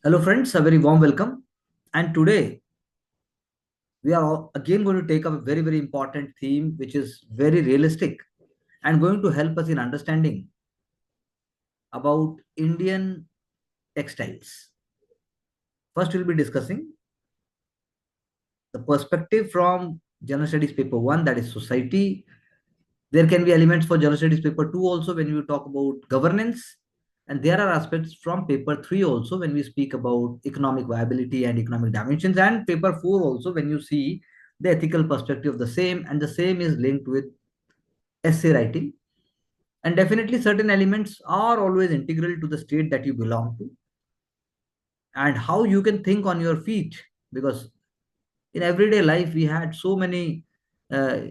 Hello, friends, a very warm welcome. And today we are again going to take up a very, very important theme, which is very realistic and going to help us in understanding about Indian textiles. First, we'll be discussing the perspective from General Studies Paper 1, that is society. There can be elements for General Studies Paper 2 also when we talk about governance. And there are aspects from paper 3 also when we speak about economic viability and economic dimensions. And paper 4 also when you see the ethical perspective of the same. And the same is linked with essay writing. And definitely certain elements are always integral to the state that you belong to and how you can think on your feet. Because in everyday life, we had so many uh,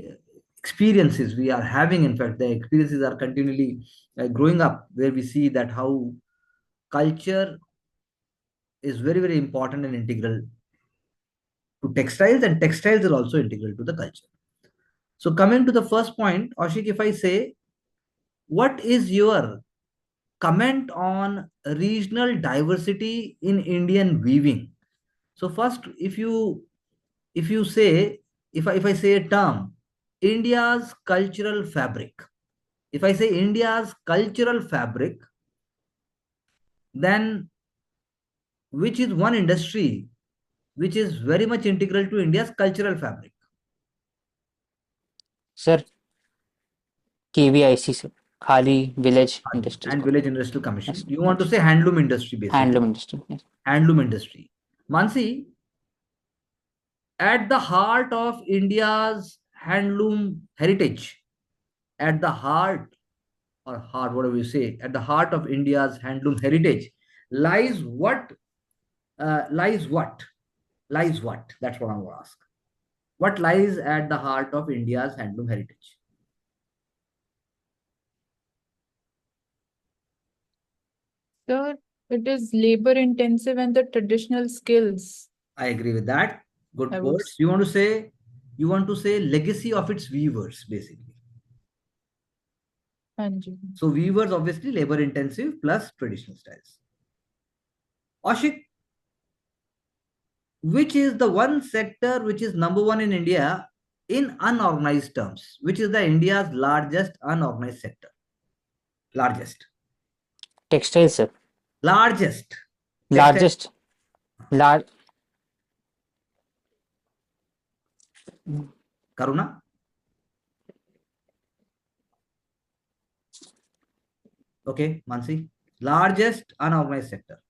experiences we are having. In fact, the experiences are continually growing up, where we see that how culture is very, very important and integral to textiles, and textiles are also integral to the culture. So, coming to the first point, Ashik, if I say, what is your comment on regional diversity in Indian weaving? So, first, if you say, if I say a term, India's cultural fabric. If I say India's cultural fabric, then which is one industry which is very much integral to India's cultural fabric? Sir, KVIC, sir. Khali Village Industries. And Village Industrial Commission. Yes, You want to yes. say handloom industry basically. Handloom industry. Yes. Handloom industry. Mansi, at the heart of India's handloom heritage, at the heart or heart, whatever you say, at the heart of India's handloom heritage lies what? Lies what? Lies what? That's what I'm going to ask. What lies at the heart of India's handloom heritage? Sir, it is labor intensive and the traditional skills, I agree with that. I Good would words. You want to say legacy of its weavers, basically. Anji. So weavers obviously labor intensive plus traditional styles. Ashik, which is the one sector which is number one in India in unorganized terms? Which is the India's largest unorganized sector? Largest. Textile, sir. Largest. Textile. Largest. Large. Karuna? Okay, Mansi. Largest unorganized sector.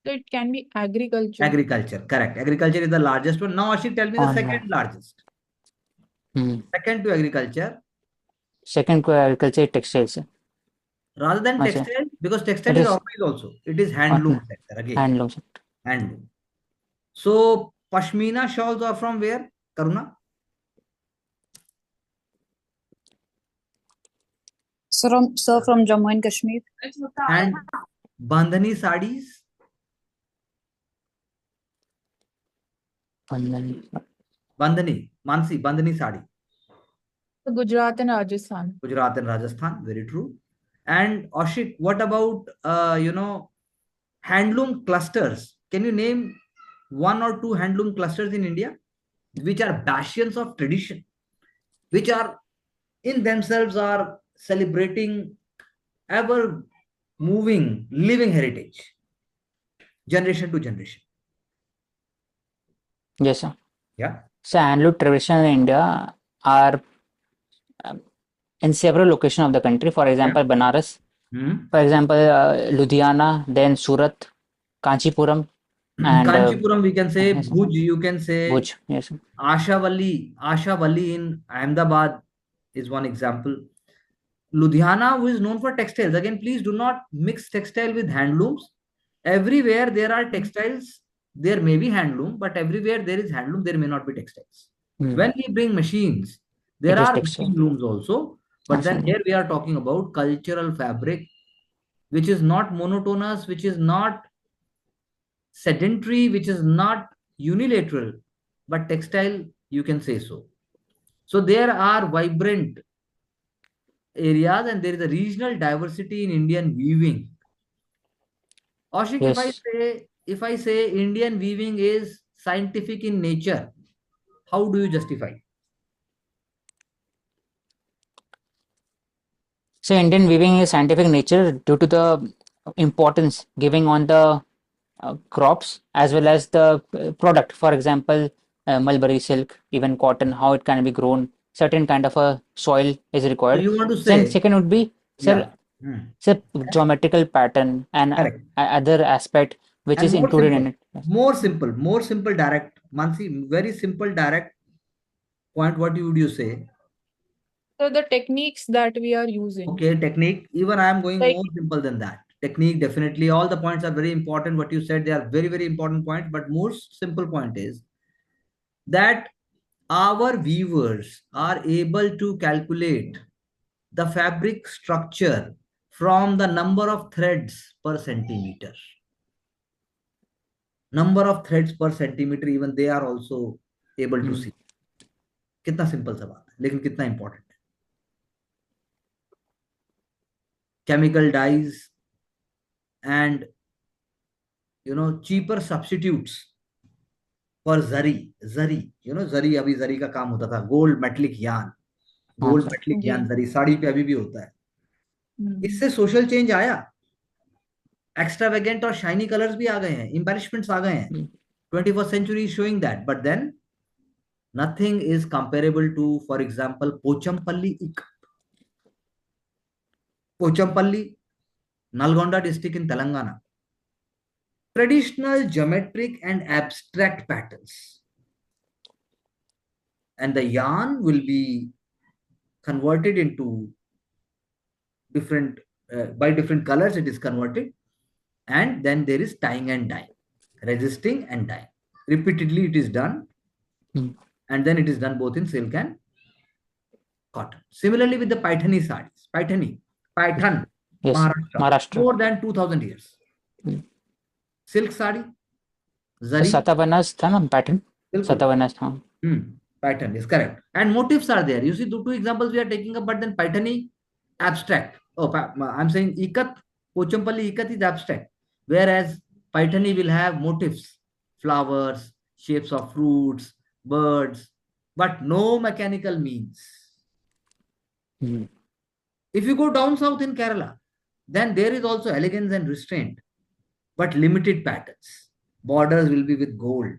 So it can be agriculture. Agriculture. Correct. Agriculture is the largest one. Now, Ashik, tell me the second largest. Second to agriculture. Second to agriculture, textile, sir. Rather than Sir. textile, because textile It is is organized also. It is handloom sector again. handloom sector. Handloom. So Pashmina shawls are from where? Karuna? Sir, from Jammu and Kashmir. And Bandhani sarees? Bandhani. Mansi, Bandhani sari. Gujarat and Rajasthan. Gujarat and Rajasthan. Very true. And Ashik, what about, handloom clusters? Can you name one or two handloom clusters in India, which are bastions of tradition, which are in themselves are celebrating ever moving, living heritage, generation to generation? Yes, sir. Yeah. So handloom tradition in India are in several locations of the country. For example, Banaras. For example, Ludhiana, then Surat, Kanchipuram, and Kanchipuram, we can say. yes, Bhuj, you can say. Bhuj. Yes, sir. Ashavali in Ahmedabad is one example. Ludhiana, who is known for textiles. Again, please do not mix textile with handlooms. Everywhere there are textiles, there may be handloom, but everywhere there is handloom, there may not be textiles. When we bring machines, there It is are textile. machine looms also, but then here we are talking about cultural fabric, which is not monotonous, which is not sedentary, which is not unilateral, but textile, you can say so. So there are vibrant areas and there is a regional diversity in Indian weaving. Ashik, Yes. if I say Indian weaving is scientific in nature, how do you justify? So Indian weaving is scientific nature due to the importance giving on the crops as well as the product. For example, mulberry silk, even cotton, how it can be grown. Certain kind of a soil is So required. you want to Then say, second would be, yeah, sir, hmm, sir, geometrical pattern and correct. other aspect which And is included in it. Yes. more simple, direct. Mansi, very simple, direct point. What would you say? So the techniques that we are using, Okay, technique. Even I am going like more simple than that. Technique, definitely. All the points are very important. What you said, they are very, very important points. But most simple point is that our viewers are able to calculate the fabric structure from the number of threads per centimeter. Number of threads per centimeter, even they are also able to Mm. see. कितना simple सा बात है लेकिन कितना important है. Chemical dyes and cheaper substitutes for zari, zari, अभी zari का काम होता था, गोल्ड मेटलिक यान, हाँ गोल्ड सर. मेटलिक जी, यान जरी साड़ी पे अभी भी होता है. हम्म, इससे सोशल चेंज आया, एक्स्ट्रावेगेंट और शाइनी कलर्स भी आ गए हैं, इंबेलिशमेंट्स आ गए हैं. Mm. 21st century is showing that, but then nothing is comparable to, for example, pochampalli ik. Pochampalli, Nalgonda district in Telangana. Traditional geometric and abstract patterns, and the yarn will be converted into different by different colors. It is converted, and then there is tying and dyeing, resisting and dyeing. Repeatedly, it is done, Mm. and then it is done both in silk and cotton. Similarly, with the Paithani sarees, Python, Yes. Maharashtra, Maharashtra. more than 2000 years. Mm. Silk sari, तो zari, सतावनास था ना pattern. bilkul. सतावनास हाँ. Pattern is correct. And motifs are there. You see, the two examples we are taking up, but then Paithani, abstract. Oh, I'm saying Ikat, Pochampalli Ikat is abstract. Whereas Paithani will have motifs, flowers, shapes of fruits, birds, but no mechanical means. Mm. If you go down south in Kerala, then there is also elegance and restraint, but limited patterns. Borders will be with gold.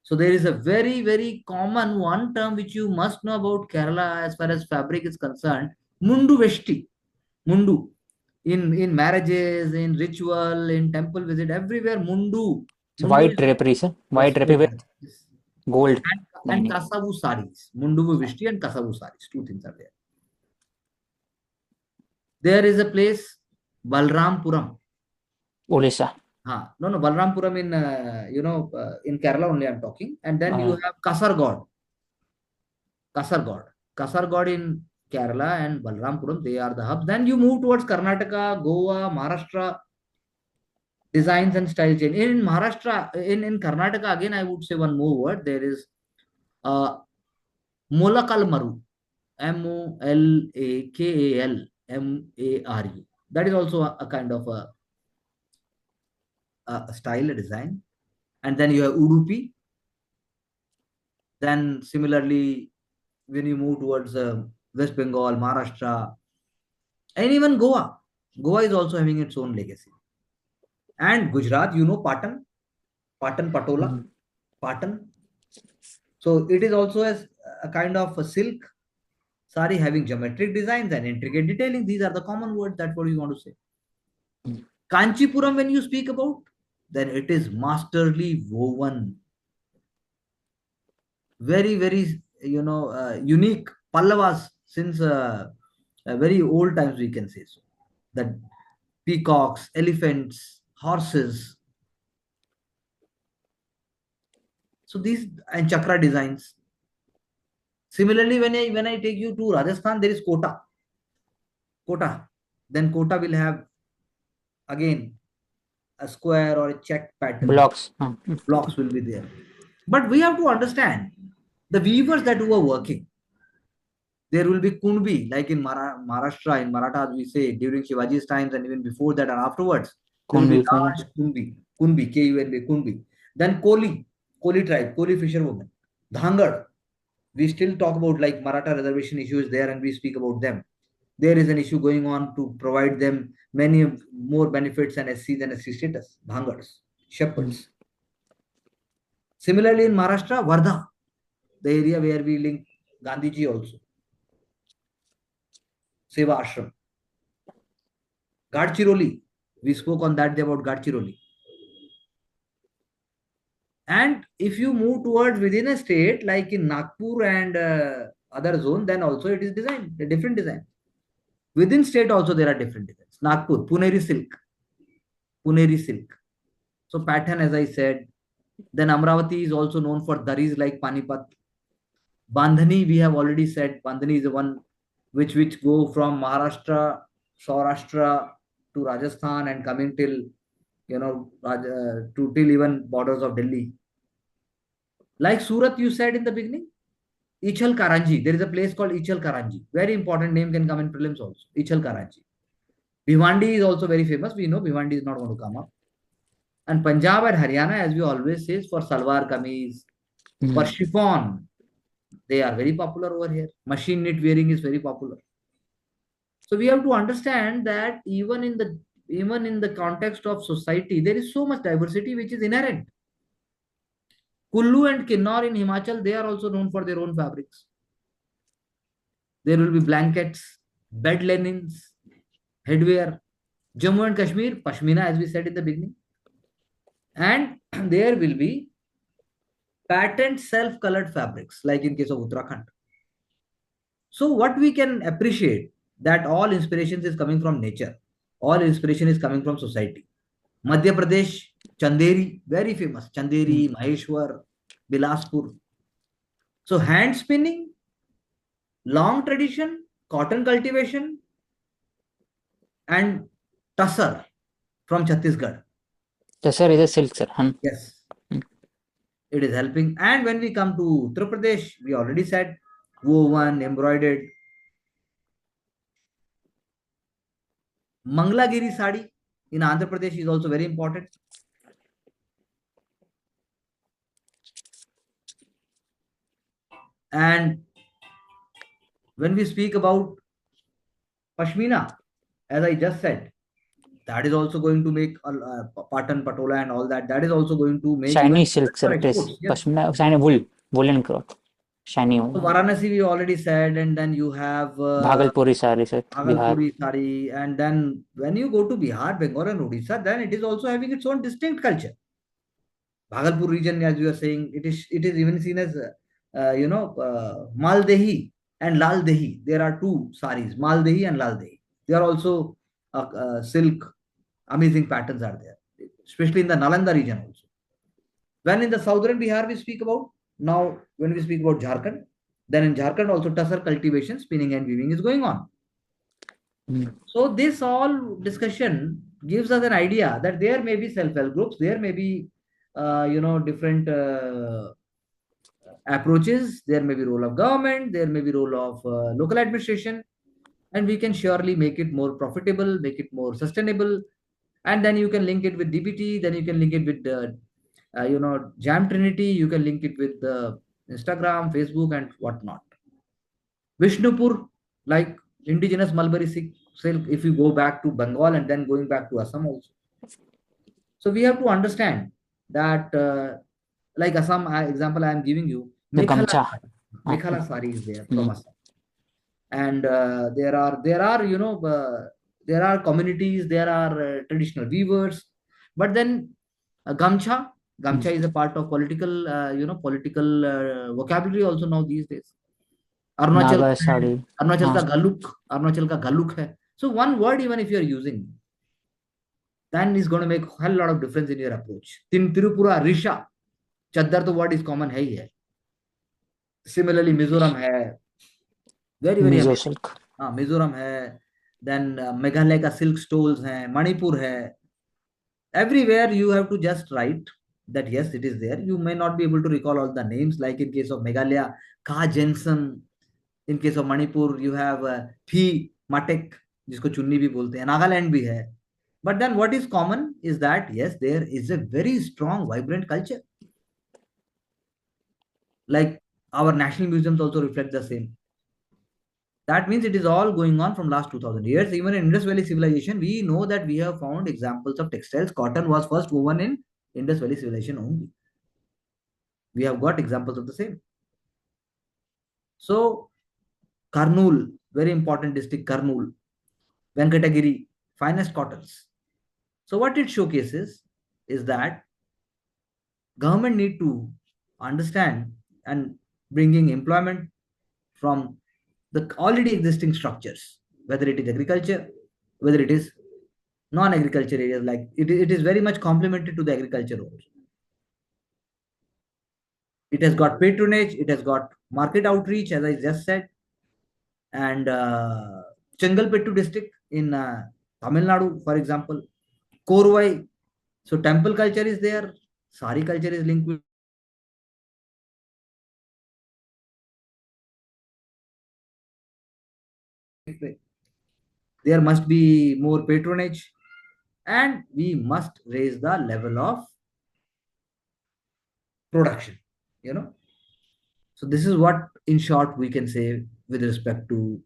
So there is a very, very common one term which you must know about Kerala as far as fabric is concerned. Mundu Veshti. Mundu. In marriages, in ritual, in temple visit, everywhere Mundu. So Mundu white is drapery, sir. yes, White drapery with gold and lining. Kasavu saris. Mundu Veshti and Kasavu saris. Two things are there. There is a place, Balrampuram. Odisha. No, Balrampuram in, in Kerala only I'm talking. And then you have Kasargod. Kasargod. Kasargod in Kerala and Balrampuram, they are the hubs. Then you move towards Karnataka, Goa, Maharashtra, designs and style change. In Maharashtra, in Karnataka, again, I would say one more word. There is Molakal Maru, Molakal Maru. That is also a kind of a style, a design. And then you have Udupi. Then similarly, when you move towards West Bengal, Maharashtra, and even Goa. Goa is also having its own legacy. And Gujarat, Patan Patola, Mm. Patan. So it is also as a kind of a silk sari having geometric designs and intricate detailing. These are the common words. That's what you want to say. Mm. Kanchipuram, when you speak about, then it is masterly woven. Very, very, unique Pallavas since very old times, we can say so. That peacocks, elephants, horses. So these and chakra designs. Similarly, when I take you to Rajasthan, there is Kota. Kota. Then Kota will have again a square or a check pattern. Blocks. Mm. Blocks will be there. But we have to understand the weavers that who are working. There will be Kunbi, like in Maharashtra, in Marathas, we say during Shivaji's times and even before that and afterwards. There will be Kunbi large Kunbi, Kunbi, Kunbi. Then Koli tribe, Koli fisherwoman. Dhangad, we still talk about like Maratha reservation issues there and we speak about them. There is an issue going on to provide them many more benefits and SC than SC status. Dhangads, shepherds. Similarly, in Maharashtra, Wardha, the area where we link Gandhiji also. Seva Ashram. Gadchiroli, we spoke on that day about Gadchiroli. And if you move towards within a state, like in Nagpur and other zone, then also it is designed, a different design. Within state also there are different designs. Nagpur, Puneri silk. Puneri silk. So pattern, as I said. Then Amravati is also known for daris like Panipat. Bandhani, we have already said, Bandhani is the one which go from Maharashtra, Saurashtra to Rajasthan and coming till, to till even borders of Delhi. Like Surat, you said in the beginning, Ichal Karanji. There is a place called Ichal Karanji. Very important name, can come in prelims also. Ichal Karanji. Bhiwandi is also very famous. We know Bhiwandi is not going to come up. And Punjab and Haryana, as we always say, for salwar kameez, for chiffon, they are very popular over here. Machine knit wearing is very popular. So we have to understand that even in the context of society, there is so much diversity which is inherent. Kullu and Kinnor in Himachal, they are also known for their own fabrics. There will be blankets, bed linens, headwear. Jammu and Kashmir, Pashmina, as we said in the beginning. And there will be patent self-colored fabrics, like in case of Uttarakhand. So what we can appreciate, that all inspirations is coming from nature. All inspiration is coming from society. Madhya Pradesh, Chanderi, very famous. Chanderi, Maheshwar, Bilaspur. So hand spinning, long tradition, cotton cultivation, and tussar from Chhattisgarh. Tussar is a silk, sir. Yes. It is helping. And when we come to Uttar Pradesh, we already said woven, embroidered. Mangalagiri sari in Andhra Pradesh is also very important. And when we speak about Pashmina, as I just said, that is also going to make Patan, Patola and all that. That is also going to make shiny silk, sir. It is Pashmina, shiny woolen cloth. Shiny wool. So Varanasi we already said, and then you have Bhagalpuri sari, sir. Bhagalpuri sari, and then when you go to Bihar, Bengal, and Odisha, then it is also having its own distinct culture. Bhagalpur region, as you are saying, it is even seen as Maldehi and Laldehi. There are two saris, Maldehi and Laldehi. They are also silk. Amazing patterns are there, especially in the Nalanda region also. When in the southern Bihar we speak about, now when we speak about Jharkhand, then in Jharkhand also tussar cultivation, spinning and weaving is going on. So this all discussion gives us an idea that there may be self-help groups, there may be different approaches, there may be role of government, there may be role of local administration, and we can surely make it more profitable, make it more sustainable. And then you can link it with DBT, then you can link it with Jam Trinity, you can link it with Instagram, Facebook, and whatnot. Vishnupur, like indigenous mulberry silk, if you go back to Bengal and then going back to Assam also. So we have to understand that, like Assam example I am giving you, Mekhala sari is there from Assam. And there are communities, there are traditional weavers, but then Gamcha is a part of political vocabulary also now these days. Arunachal ka galuk hai. So one word, even if you are using, then is going to make a hell lot of difference in your approach. Tirupura, Risha, Chaddar the word is common hai. Similarly, Mizoram hai. Very Mizo silk. Mizoram hai. Then Meghalaya ka silk stoles hai. Manipur hai. Everywhere you have to just write that yes, it is there. You may not be able to recall all the names, like in case of Meghalaya, Ka Jensen. In case of Manipur, you have Phi Matek, जिसको चुन्नी भी बोलते हैं. Nagaland भी है. But then what is common is that, yes, there is a very strong, vibrant culture. Like our national museums also reflect the same. That means it is all going on from last 2000 years. Even in Indus Valley civilization, we know that we have found examples of textiles. Cotton was first woven in Indus Valley civilization only. We have got examples of the same. So, Karnool, very important district, Karnool, Venkatagiri, finest cottons. So, what it showcases is that government need to understand and bringing employment from the already existing structures, whether it is agriculture, whether it is non-agriculture areas, like it is very much complementary to the agriculture roles. It has got patronage, it has got market outreach, as I just said, and Chengalpettu district in Tamil Nadu, for example, Korvai. So temple culture is there, sari culture is linked with it. There must be more patronage, and we must raise the level of production. You know, so this is what, in short, we can say with respect to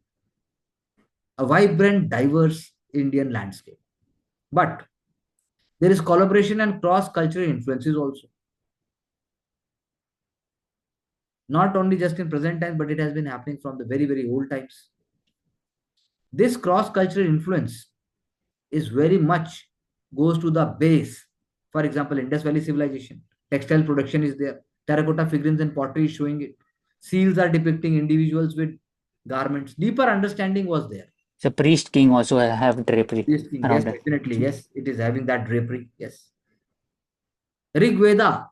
a vibrant, diverse Indian landscape. But there is collaboration and cross-cultural influences also. Not only just in present times, but it has been happening from the very, very old times. This cross-cultural influence is very much goes to the base. For example, Indus Valley civilization, textile production is there. Terracotta figurines and pottery is showing it. Seals are depicting individuals with garments. Deeper understanding was there. So priest king also have drapery Priest king, yes, around it. definitely, yes, it is having that drapery, yes. Rig Veda.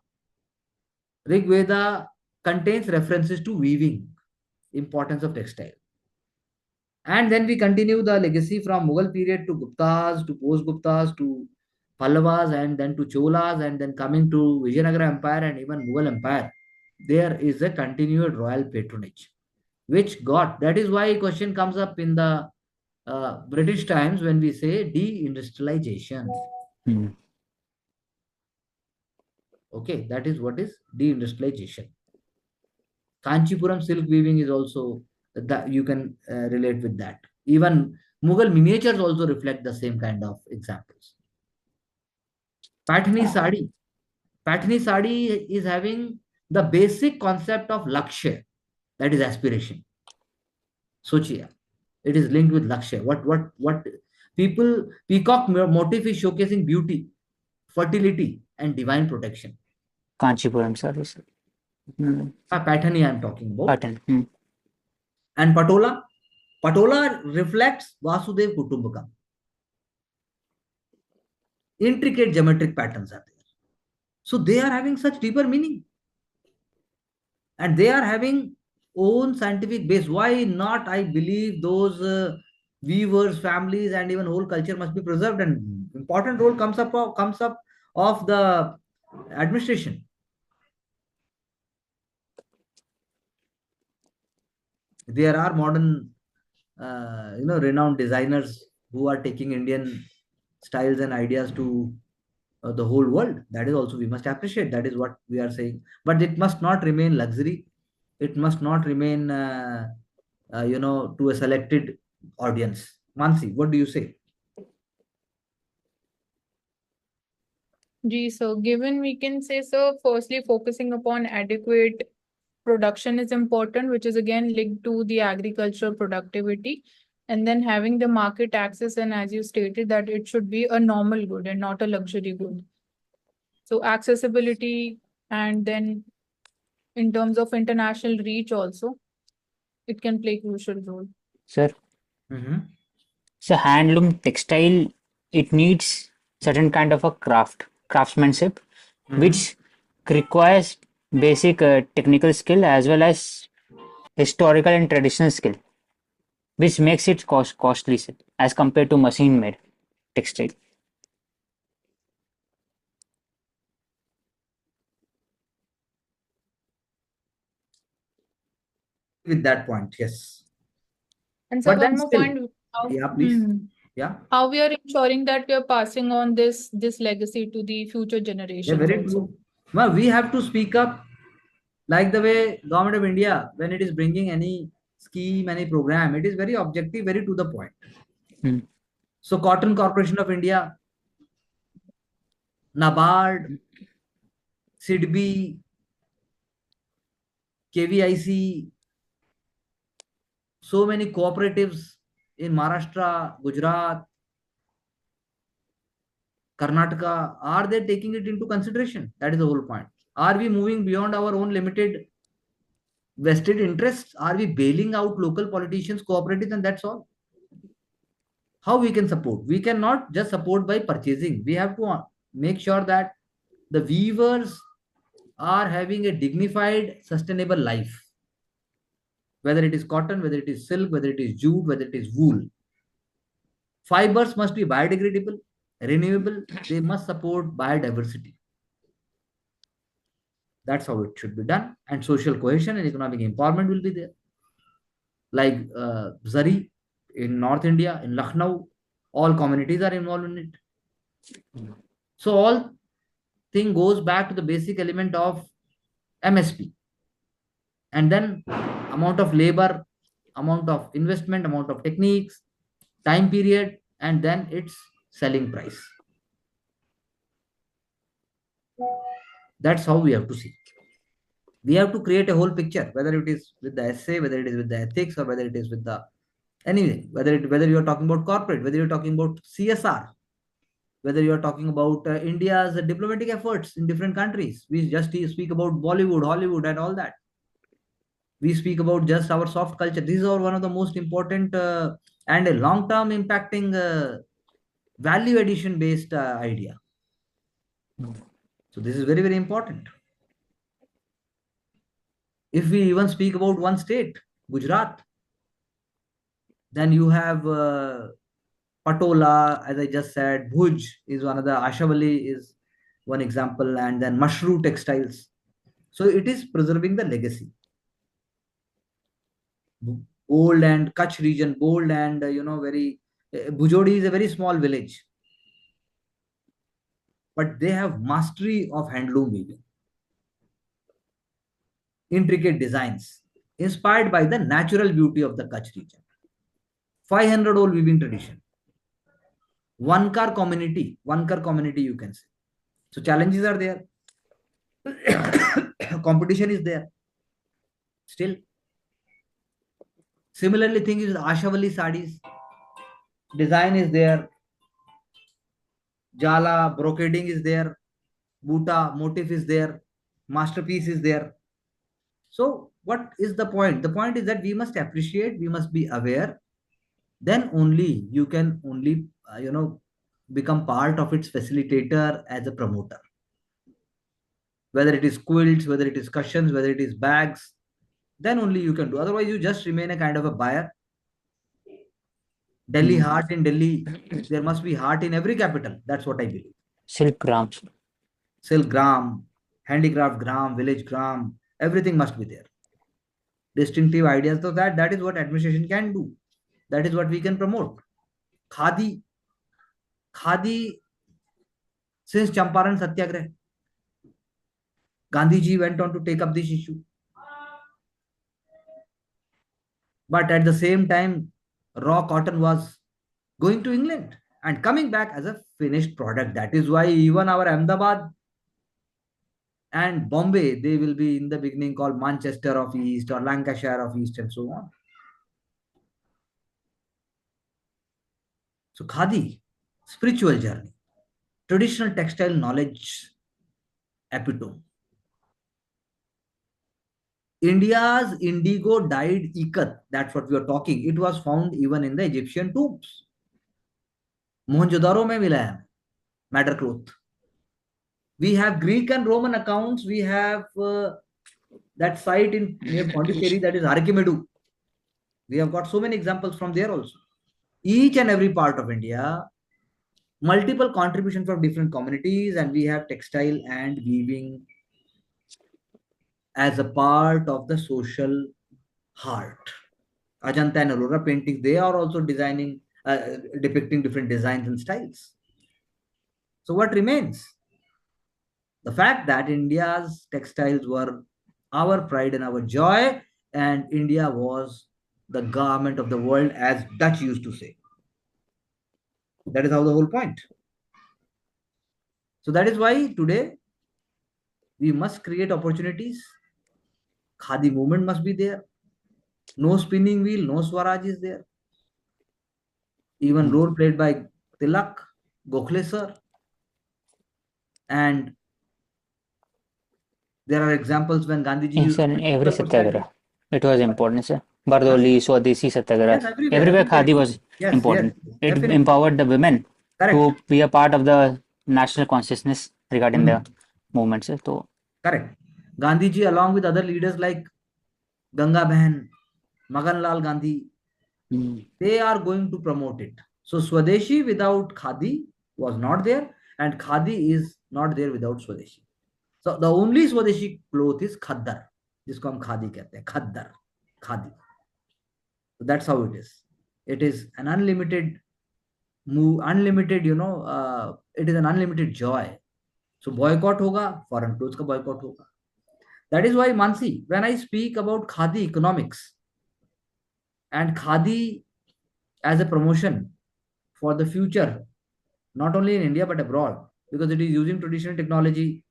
Rig Veda contains references to weaving, importance of textile. And then we continue the legacy from Mughal period to Guptas, to post-Guptas, to Pallavas, and then to Cholas, and then coming to Vijayanagara Empire and even Mughal Empire. There is a continued royal patronage, which got, that is why a question comes up in the British times when we say deindustrialization. Hmm. Okay, that is what is deindustrialization. Kanchipuram silk weaving is also that you can relate with that. Even Mughal miniatures also reflect the same kind of examples. Patni sari. Patni sari is having the basic concept of lakshya, that is aspiration. Sochiya. It is linked with lakshya. What people peacock motif is showcasing beauty, fertility, and divine protection. Kanchipuram service. Patani I am talking about. Pattern. And Patola. Patola reflects Vasudev Kutumbakam. Intricate geometric patterns are there. So they are having such deeper meaning. And they are having own scientific base. Why not? I believe those weavers, families, and even whole culture must be preserved. And important role comes up of the administration. There are modern, renowned designers who are taking Indian styles and ideas to the whole world. That is also we must appreciate. That is what we are saying. But it must not remain luxury. It must not remain, to a selected audience. Mansi, what do you say? So given we can say, so firstly, focusing upon adequate production is important, which is again linked to the agricultural productivity, and then having the market access, and as you stated that it should be a normal good and not a luxury good. So accessibility, and then in terms of international reach also, it can play crucial role. Sir. So handloom textile, it needs certain kind of a craftsmanship, which requires basic technical skill as well as historical and traditional skill, which makes it costly as compared to machine made textile. With that point, yes. And so But one then more still, point. yeah, please. Yeah. How we are ensuring that we are passing on this legacy to the future Yeah, generations very also. true. Well, we have to speak up like the way government of India, when it is bringing any scheme, any program, it is very objective, very to the point. Hmm. So Cotton Corporation of India, NABARD, SIDBI, KVIC, so many cooperatives in Maharashtra, Gujarat, Karnataka, are they taking it into consideration? That is the whole point. Are we moving beyond our own limited vested interests? Are we bailing out local politicians, cooperatives, and that's all? How we can support? We cannot just support by purchasing. We have to make sure that the weavers are having a dignified, sustainable life. Whether it is cotton, whether it is silk, whether it is jute, whether it is wool. Fibers must be biodegradable, renewable. They must support biodiversity. That's how it should be done. And social cohesion and economic empowerment will be there. Like Zari in North India, in Lucknow, all communities are involved in it. So all thing goes back to the basic element of MSP. And then amount of labor, amount of investment, amount of techniques, time period, and then its selling price. That's how we have to see. We have to create a whole picture, whether it is with the essay, whether it is with the ethics, or whether it is with the anything, whether you are talking about corporate, whether you're talking about CSR, whether you are talking about India's diplomatic efforts in different countries. We just speak about Bollywood, Hollywood, and all that. We speak about just our soft culture. These are one of the most important and a long-term impacting value addition based idea. So this is very, very important. If we even speak about one state, Gujarat, then you have Patola, as I just said, Bhuj is one of the, Ashavali is one example, and then Mushroom textiles. So it is preserving the legacy. Bold and Kutch region, bold and very. Bujodi is a very small village, but they have mastery of handloom weaving, intricate designs, inspired by the natural beauty of the Kutch region. 500 old weaving tradition, one car community, you can say. So challenges are there, competition is there. Still, similarly, thing is Ashavali sarees, design is there, Jala brocading is there, Buta motif is there, masterpiece is there. So, what is the point? The point is that we must appreciate, we must be aware. Then only you can only become part of its facilitator as a promoter. Whether it is quilts, whether it is cushions, whether it is bags, then only you can do. Otherwise, you just remain a kind of a buyer. Delhi heart in Delhi, there must be heart in every capital. That's what I believe. Silk grams. Silk gram, handicraft gram, village gram, everything must be there. Distinctive ideas. So that is what administration can do. That is what we can promote. Khadi, Khadi since Champaran Satyagrah, Gandhiji went on to take up this issue. But at the same time, raw cotton was going to England and coming back as a finished product. That is why even our Ahmedabad and Bombay, they will be in the beginning called Manchester of East or Lancashire of East and so on. So Khadi, spiritual journey, traditional textile knowledge epitome. India's indigo dyed ikat, that's what we are talking. It was found even in the Egyptian tombs. Mohenjo-daro mein mila hai madder cloth. We have Greek and Roman accounts. We have that site in near Pondicherry, that is Archimedu. We have got so many examples from there also. Each and every part of India, multiple contributions from different communities, and we have textile and weaving as a part of the social heart. Ajanta and Aurora paintings, they are also designing depicting different designs and styles. So what remains? The fact that India's textiles were our pride and our joy, and India was the garment of the world, as Dutch used to say. That is how the whole point. So that is why today we must create opportunities. Khadi movement must be there. No spinning wheel, no Swaraj is there. Even role played by Tilak, Gokhale sir, and there are examples when Gandhiji Yes, used sir, to in every personality. satyagraha, it was important, sir. Huh? Bardoli, Swadeshi satyagraha, Yes, everywhere, everywhere everywhere. khadi was Yes, yes, important. It definitely. empowered the women Correct. to be a part of the national consciousness regarding the movement, sir. So, Correct. Gandhiji, along with other leaders like Ganga Behan, Magan Lal Gandhi, they are going to promote it. So Swadeshi without Khadi was not there, and Khadi is not there without Swadeshi. So the only Swadeshi cloth is Khaddar, जिसको हम खादी कहते हैं, Khaddar, Khadi. So that's how it is. It is an unlimited move, unlimited, it is an unlimited joy. So boycott hoga, foreign clothes ka boycott hoga. That is why, Mansi, when I speak about Khadi economics and Khadi as a promotion for the future, not only in India but abroad, because it is using traditional technology,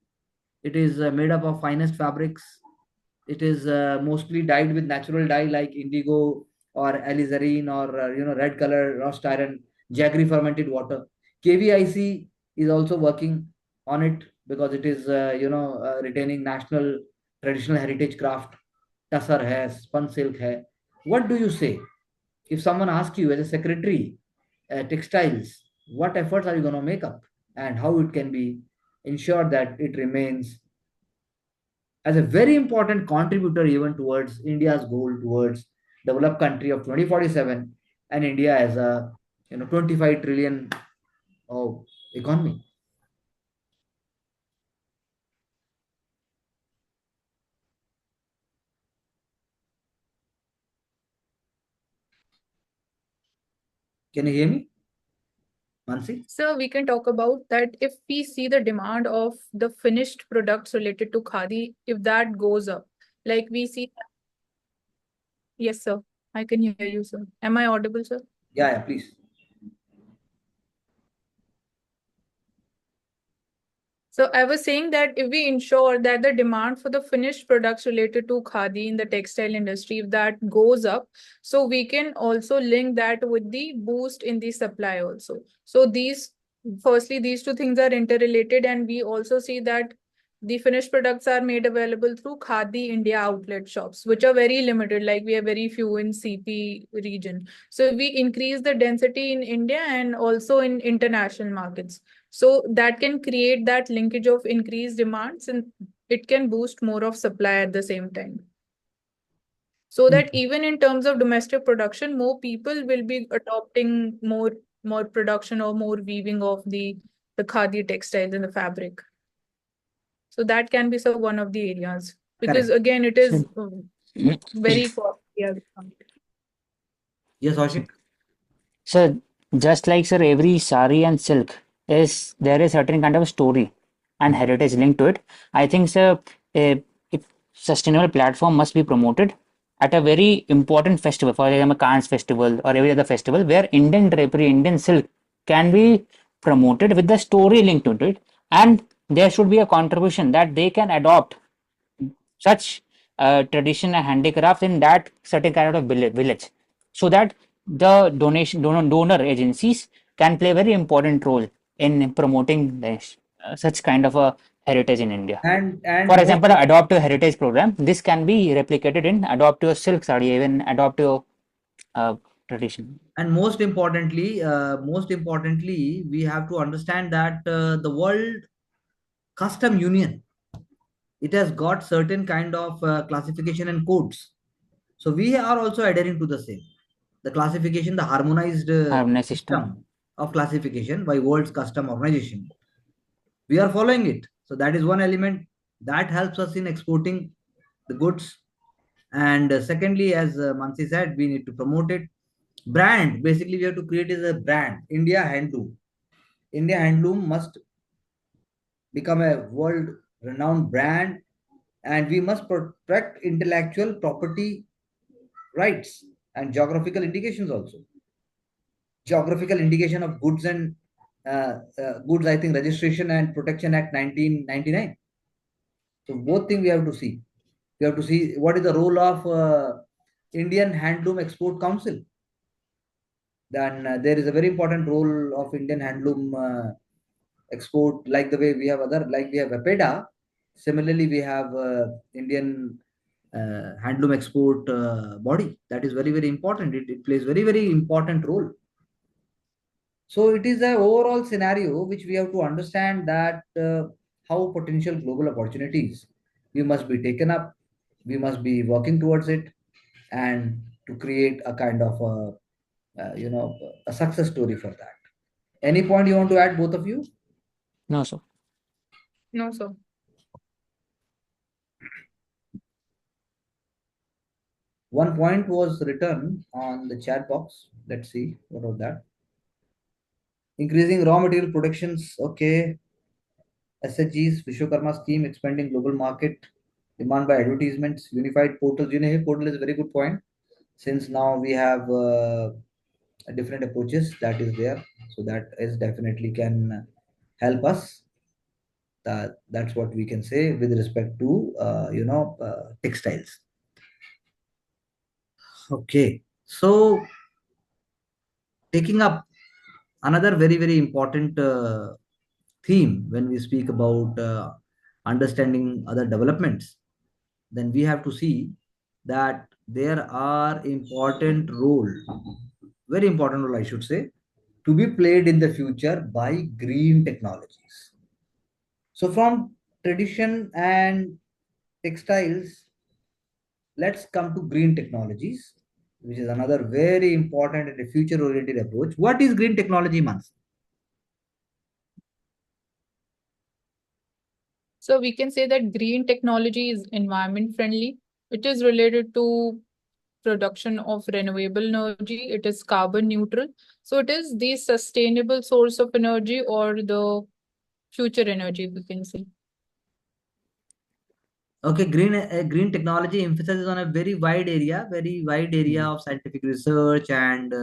it is made up of finest fabrics, it is mostly dyed with natural dye like indigo or alizarin or red color, rust iron, jaggery fermented water. KVIC is also working on it because it is retaining national traditional heritage craft. Tasar hai, spun silk hai. What do you say if someone asks you as a secretary, textiles, what efforts are you going to make up and how it can be ensured that it remains as a very important contributor even towards India's goal towards developed country of 2047 and India as a 25 trillion of economy. Can you hear me, Mansi? So we can talk about that if we see the demand of the finished products related to khadi, if that goes up, like we see. Yes, sir. I can hear you, sir. Am I audible, sir? Yeah, please. So I was saying that if we ensure that the demand for the finished products related to khadi in the textile industry, if that goes up, so we can also link that with the boost in the supply also. So firstly, these two things are interrelated, and we also see that the finished products are made available through Khadi India outlet shops, which are very limited, like we have very few in CP region. So we increase the density in India and also in international markets. So that can create that linkage of increased demands and it can boost more of supply at the same time. So that even in terms of domestic production, more people will be adopting more production or more weaving of the khadi textiles and the fabric. So that can be one of the areas because Correct. again it is very costly. Yes, Ashik. sir, just like, sir, every sari and silk there is certain kind of story and heritage linked to it. I think, sir, a sustainable platform must be promoted at a very important festival, for example, Cannes festival or every other festival, where Indian drapery, Indian silk can be promoted with the story linked to it, and there should be a contribution that they can adopt such tradition and handicraft in that certain kind of village, so that the donor agencies can play a very important role in promoting this, such kind of a heritage in India. And For most, example, adopt a heritage program. This can be replicated in adopt your silk sari, even adopt your tradition. and most importantly, we have to understand that the World Custom Union, it has got certain kind of classification and codes. So we are also adhering to the same. The classification, the harmonized Harmonious system. system of classification by World's Custom Organization. We are following it. So that is one element that helps us in exporting the goods. And secondly, as Mansi said, we need to promote it. Brand, basically, we have to create is a brand. India Handloom. India Handloom must become a world renowned brand, and we must protect intellectual property rights and geographical indications also. Geographical indication of goods and goods, I think, Registration and Protection Act 1999. So both things we have to see. We have to see what is the role of Indian Handloom Export Council. Then there is a very important role of Indian handloom export, like the way we have other, like we have APEDA. Similarly, we have Indian handloom export body. That is very, very important. It plays very, very important role. So it is an overall scenario which we have to understand that how potential global opportunities we must be taken up, we must be working towards it, and to create a kind of a success story for that. Any point you want to add, both of you? No, sir. No, sir. One point was written on the chat box. Let's see what was that. Increasing raw material productions. Okay. SHGs, Vishwakarma scheme, expanding global market, demand by advertisements, unified portals. Portal is a very good point. Since now we have different approaches that is there, so that is definitely can help us. That's what we can say with respect to textiles. Okay, so taking up another very, very important theme when we speak about understanding other developments, then we have to see that there are important role, very important role, I should say, to be played in the future by green technologies. So from tradition and textiles, let's come to green technologies, which is another very important and a future oriented approach. What is green technology, Mans? So we can say that green technology is environment friendly. It is related to production of renewable energy. It is carbon neutral. So it is the sustainable source of energy or the future energy, we can say. Okay, green technology emphasizes on a very wide area of scientific research, and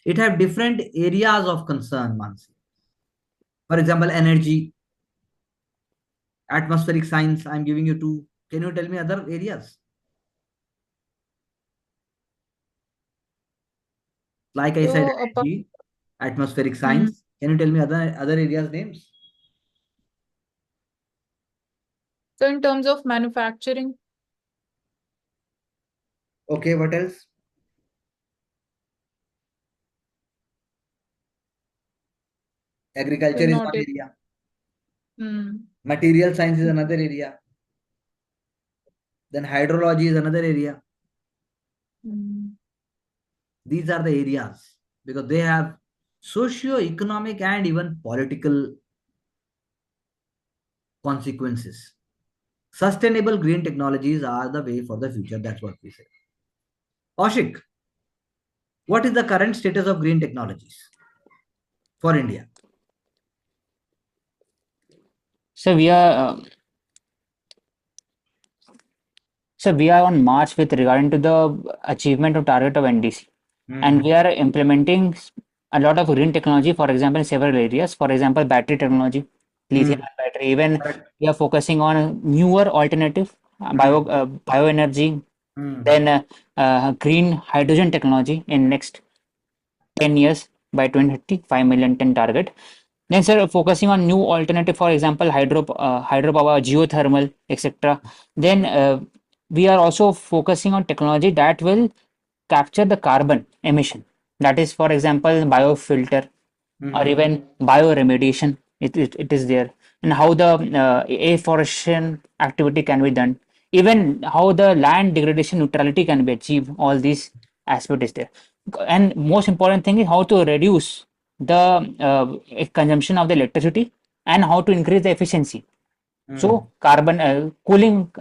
it have different areas of concern, Mansi. For example, energy, atmospheric science. I'm giving you two. Can you tell me other areas? Like I said, So apart, energy, atmospheric science. Can you tell me other areas names? so in terms of manufacturing, Okay, what else? Agriculture we're is not one able. area. Hmm. Material science is another area. Then hydrology is another area. Hmm. These are the areas because they have socio-economic and even political consequences. Sustainable green technologies are the way for the future. That's what we say. Kaushik, what is the current status of green technologies for India? So we are on march with regarding to the achievement of target of NDC, and we are implementing a lot of green technology. For example, in several areas. For example, battery technology, lithium battery. Even Correct. we are focusing on newer alternative bioenergy, then green hydrogen technology in next 10 years by 2030, 5 million ton target. Then, sir, focusing on new alternative, for example, hydropower, geothermal, etc. Then we are also focusing on technology that will capture the carbon emission. That is, for example, biofilter or even bioremediation. It is there, and how the afforestation activity can be done, even how the land degradation neutrality can be achieved. All these aspects is there, and most important thing is how to reduce the consumption of the electricity and how to increase the efficiency. So carbon cooling,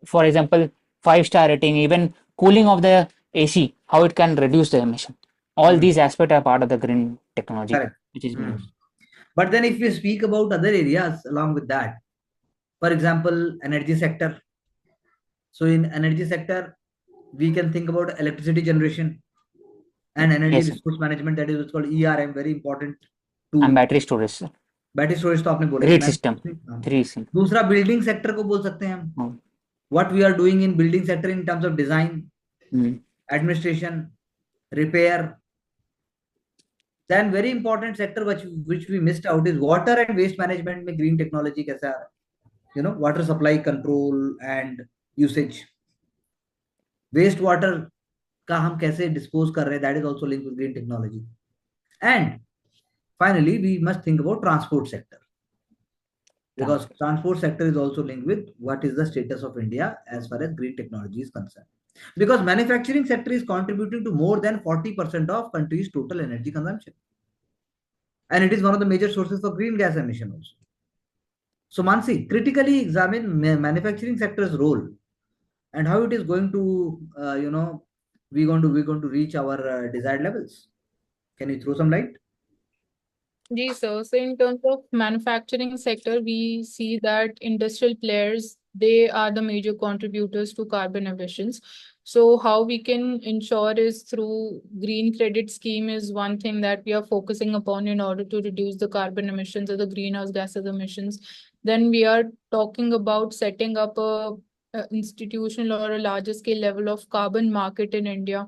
for example, 5-star rating, even cooling of the AC, how it can reduce the emission. All these aspects are part of the green technology, Correct. which is being used. But then if we speak about other areas along with that, for example, energy sector. So in energy sector, we can think about electricity generation and energy Yes, sir. resource management. That is what's called ERM, very important And tool. battery storage, sir. Battery storage तो आपने बोला ही Grid मैं system. Three sim. दूसरा building sector को बोल सकते हैं हम. Oh. What we are doing in building sector in terms of design, administration, repair. Then very important sector which we missed out is water and waste management में green technology कैसा आ रहा है? You know, water supply control and usage. Waste water का हम कैसे dispose कर रहे हैं, that is also linked with green technology. And finally, we must think about transport sector. Because transport sector is also linked with what is the status of India as far as green technology is concerned. Because manufacturing sector is contributing to more than 40% of country's total energy consumption. And it is one of the major sources for green gas emission also. So Mansi, critically examine manufacturing sector's role and how it is going to, we're going to reach our desired levels. Can you throw some light? Yes, sir. So in terms of manufacturing sector, we see that industrial players, they are the major contributors to carbon emissions. So how we can ensure is through green credit scheme is one thing that we are focusing upon in order to reduce the carbon emissions or the greenhouse gases emissions. Then we are talking about setting up a institutional or a larger scale level of carbon market in India.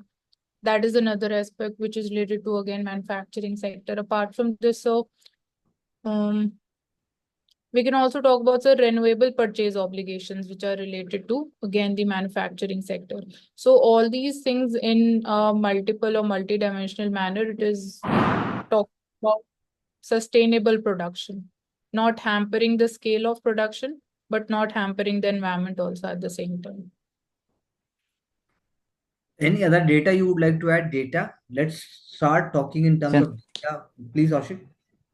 That is another aspect which is related to again manufacturing sector. Apart from this, so we can also talk about the renewable purchase obligations which are related to again the manufacturing sector. So all these things in a multiple or multidimensional manner, it is talk about sustainable production, not hampering the scale of production, but not hampering the environment also at the same time. Any other data you would like to add? Data. Let's start talking in terms of data. Please, Ashik.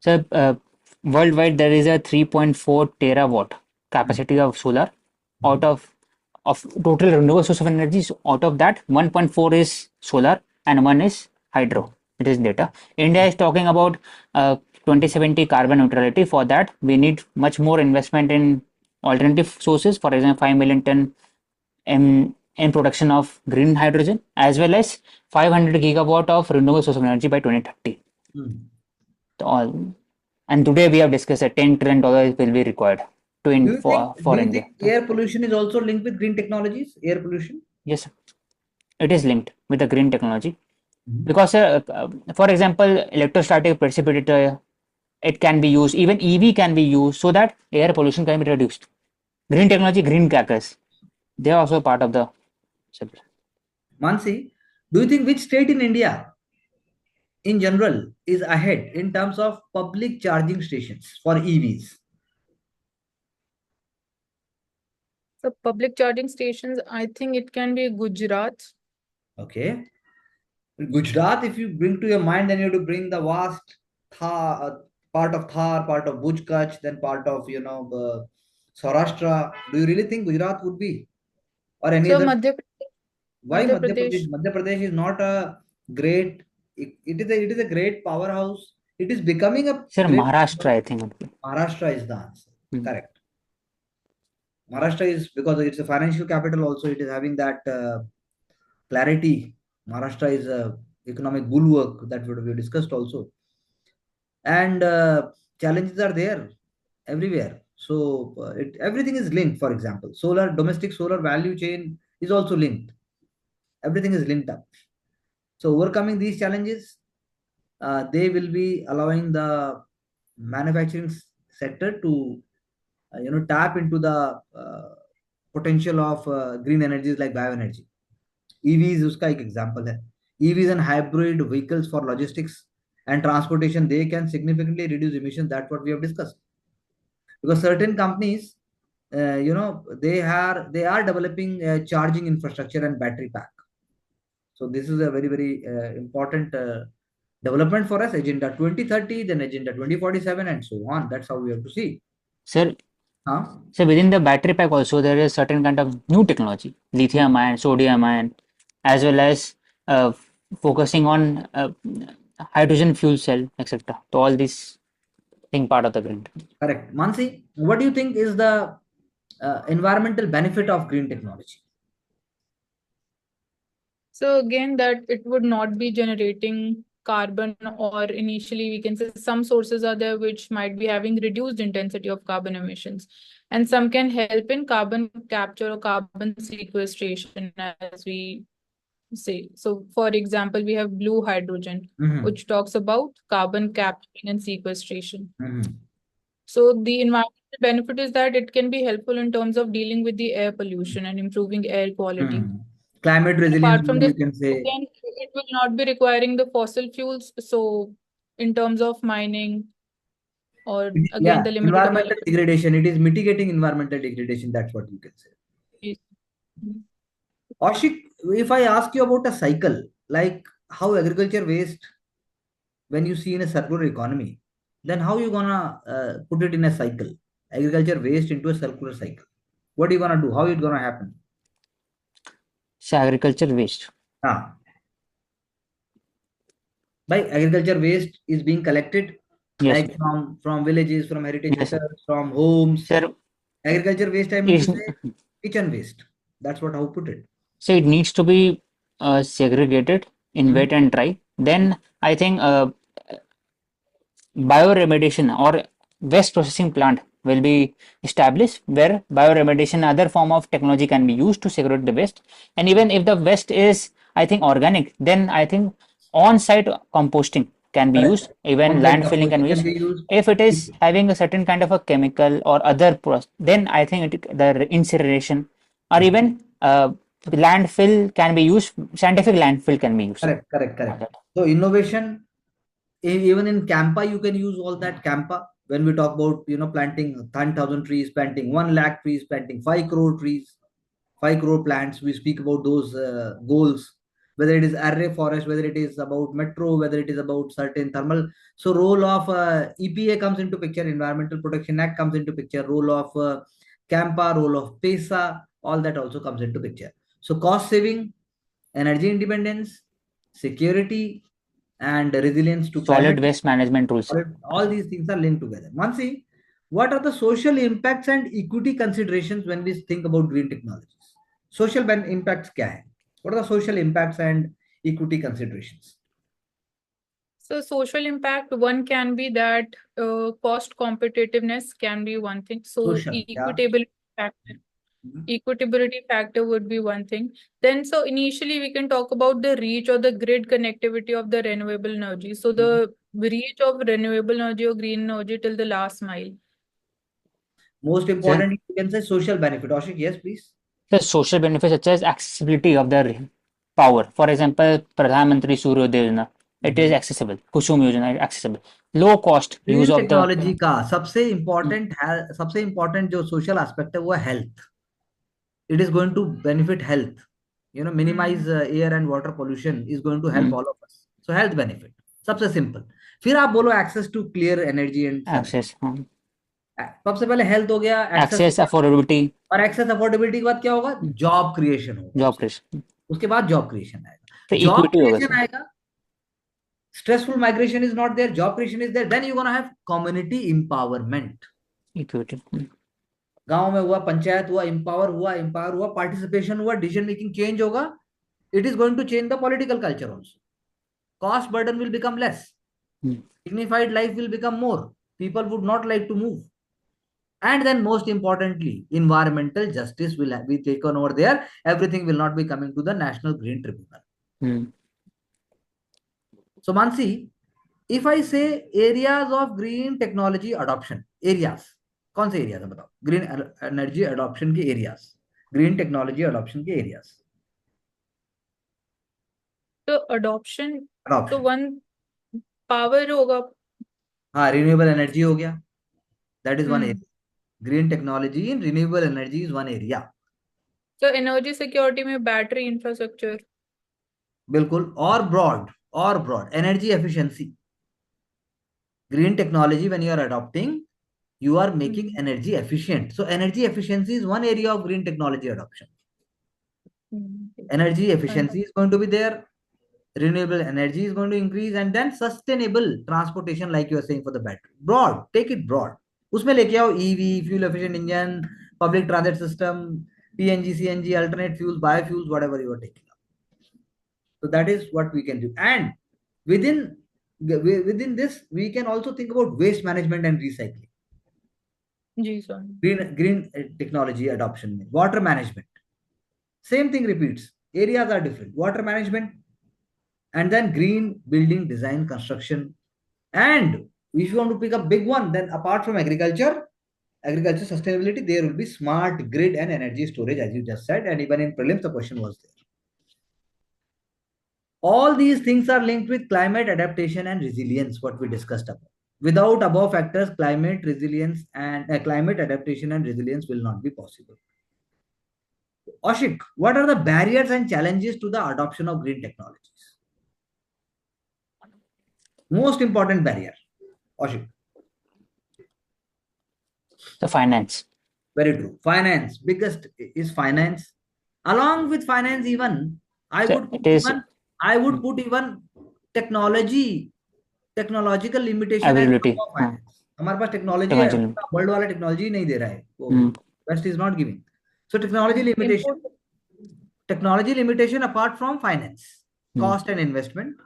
So worldwide there is a 3.4 terawatt capacity of solar out of total renewable source of energy. So out of that, 1.4 is solar and 1 is hydro. It is data. India is talking about 2070 carbon neutrality. For that, we need much more investment in alternative sources. For example, 5 million ton in production of green hydrogen, as well as 500 gigawatt of renewable source of energy by 2030. And today we have discussed that $10 trillion will be required to for India. Air pollution is also linked with green technologies? Air pollution? Yes, sir. It is linked with the green technology. Because, for example, electrostatic precipitator, it can be used, even EV can be used so that air pollution can be reduced. Green technology, green crackers, they are also part of the subject. Mansi, do you think which state in India in general is ahead in terms of public charging stations for EVs? So public charging stations, I think it can be Gujarat. Okay. Gujarat, if you bring to your mind, then you have to bring the vast part of Thar, part of Bhuj Kutch, then part of, Saurashtra. Do you really think Gujarat would be? Or any So other? Why Madhya Madhya Pradesh? Pradesh? Madhya Pradesh is not a great, it is a great powerhouse. It is becoming a Sir, great Maharashtra, I think. Maharashtra is the answer. Correct. Maharashtra is, because it's a financial capital also, it is having that clarity. Maharashtra is a economic bulwark that we discussed also. And challenges are there everywhere. So everything is linked. For example, domestic solar value chain is also linked. Everything is linked up. So overcoming these challenges, they will be allowing the manufacturing sector to tap into the potential of green energies like bioenergy. EVs uska ek example hai. EVs and hybrid vehicles for logistics and transportation, they can significantly reduce emissions. That's what we have discussed. Because certain companies, they are developing charging infrastructure and battery pack. So this is a very, very important development for us. Agenda 2030, then Agenda 2047, and so on. That's how we have to see. Sir, so within the battery pack also, there is certain kind of new technology, lithium ion, sodium ion, as well as uh, focusing on hydrogen fuel cell, etc. So all these thing part of the grid. Correct. Mansi, what do you think is the environmental benefit of green technology? So again, that it would not be generating carbon, or initially we can say some sources are there which might be having reduced intensity of carbon emissions, and some can help in carbon capture or carbon sequestration, as we say. So for example, we have blue hydrogen, which talks about carbon capturing and sequestration. So the environmental benefit is that it can be helpful in terms of dealing with the air pollution and improving air quality. Climate resilience, Apart from you this, can say. again, it will not be requiring the fossil fuels. So in terms of mining, or again, Yeah, the limited environmental availability. degradation. It is mitigating environmental degradation. That's what you can say. Ashik, if I ask you about a cycle, like how agriculture waste, when you see in a circular economy, then how you gonna put it in a cycle? Agriculture waste into a circular cycle. What are you gonna do? How it gonna happen? So agriculture waste. Ah, by agriculture waste is being collected, Yes. like from villages, from heritage Yes. centers, from homes. Sir, Agriculture waste, I mean to is say kitchen waste. That's what how put it. so it needs to be segregated in wet and dry. Then I think bioremediation or waste processing plant will be established where bioremediation, other form of technology can be used to segregate the waste. And even if the waste is, I think, organic, then I think on-site composting can be Correct. used, even On-site landfilling can composting be can used. be used. If it is having a certain kind of a chemical or other process, then I think the incineration or even landfill can be used, scientific landfill can be used. Correct, correct, correct. So innovation, even in Campa, you can use all that Campa. When we talk about planting 10,000 trees, planting 1 lakh trees, planting 5 crore trees, 5 crore plants, we speak about those goals. Whether it is array forest, whether it is about metro, whether it is about certain thermal. So role of EPA comes into picture, Environmental Protection Act comes into picture, role of Campa, role of PESA, all that also comes into picture. So cost saving, energy independence, security, and resilience to climate. Solid waste management rules. All these things are linked together. Mansi, what are the social impacts and equity considerations when we think about green technologies? Social impacts kya hai? What are the social impacts and equity considerations? So social impact, one can be that cost competitiveness can be one thing. So Social, yeah. Equitability factor would be one thing. Then, so initially we can talk about the reach or the grid connectivity of the renewable energy. So the reach of renewable energy or green energy till the last mile. Most importantly, you can say social benefit. Ashik, yes, please. The social benefits such as accessibility of the power. For example, Pradhan Mantri Suryodaya Yojana. It is accessible. Kusum Yojana is accessible. Low cost use green of the technology का सबसे important जो social aspect है वो है health. It is going to benefit health, minimize air and water pollution is going to help all of us. So health benefit सबसे simple. फिर आप बोलो access to clear energy and access. सबसे पहले health हो गया, Access, affordability. और access affordability के बाद क्या होगा? जॉब क्रिएशन होगा. Job creation. उसके बाद जॉब क्रिएशन आएगा. तो जॉब equity होगा क्रिएशन सर. आएगा, stressful migration is not there, job creation is there, then you're gonna have community empowerment. Equity. गांव में हुआ, पंचायत हुआ, एम्पावर हुआ, पार्टिसिपेशन हुआ, डिसीजन मेकिंग चेंज होगा. It is going to change the political culture also. Cost burden will become less. Dignified life will become more. People would not like to move. And then most importantly, environmental justice will be taken over there. Everything will not be coming to the National Green Tribunal. So Mansi, if I say areas of green technology adoption, areas, कौन से areas है बताओ? Green energy adoption के areas, green technology adoption के areas. So adoption. So one power होगा. हाँ, renewable energy हो गया. That is one area. Green technology in renewable energy is one area. So energy security में battery infrastructure. बिल्कुल. और broad energy efficiency. Green technology, when you are adopting, you are making energy efficient. So energy efficiency is one area of green technology adoption. Energy efficiency is going to be there. renewable energy is going to increase, and then sustainable transportation, like you are saying, for the battery. Broad, take it broad. उसमें लेके आओ EV, fuel efficient engine, public transit system, PNG, CNG, alternate fuels, biofuels, whatever you are taking up. So that is what we can do. And within this, we can also think about waste management and recycling. Ji sir. Green technology adoption, water management. Same thing repeats. Areas are different. Water management, and then green building design construction. And if you want to pick a big one, then apart from agriculture sustainability, there will be smart grid and energy storage, as you just said. And even in prelims, the question was there. All these things are linked with climate adaptation and resilience, what we discussed above. Without above factors, climate resilience and climate adaptation and resilience will not be possible. Ashik, what are the barriers and challenges to the adoption of green technologies? Most important barrier, Ashik. The finance. Very true. Finance. Biggest is finance. Along with finance, even I would put even technological limitation as availability. finance. हमारे पास technology है, world वाला technology नहीं दे रहा है, वो west is not giving. So technology limitation apart from finance, cost and investment,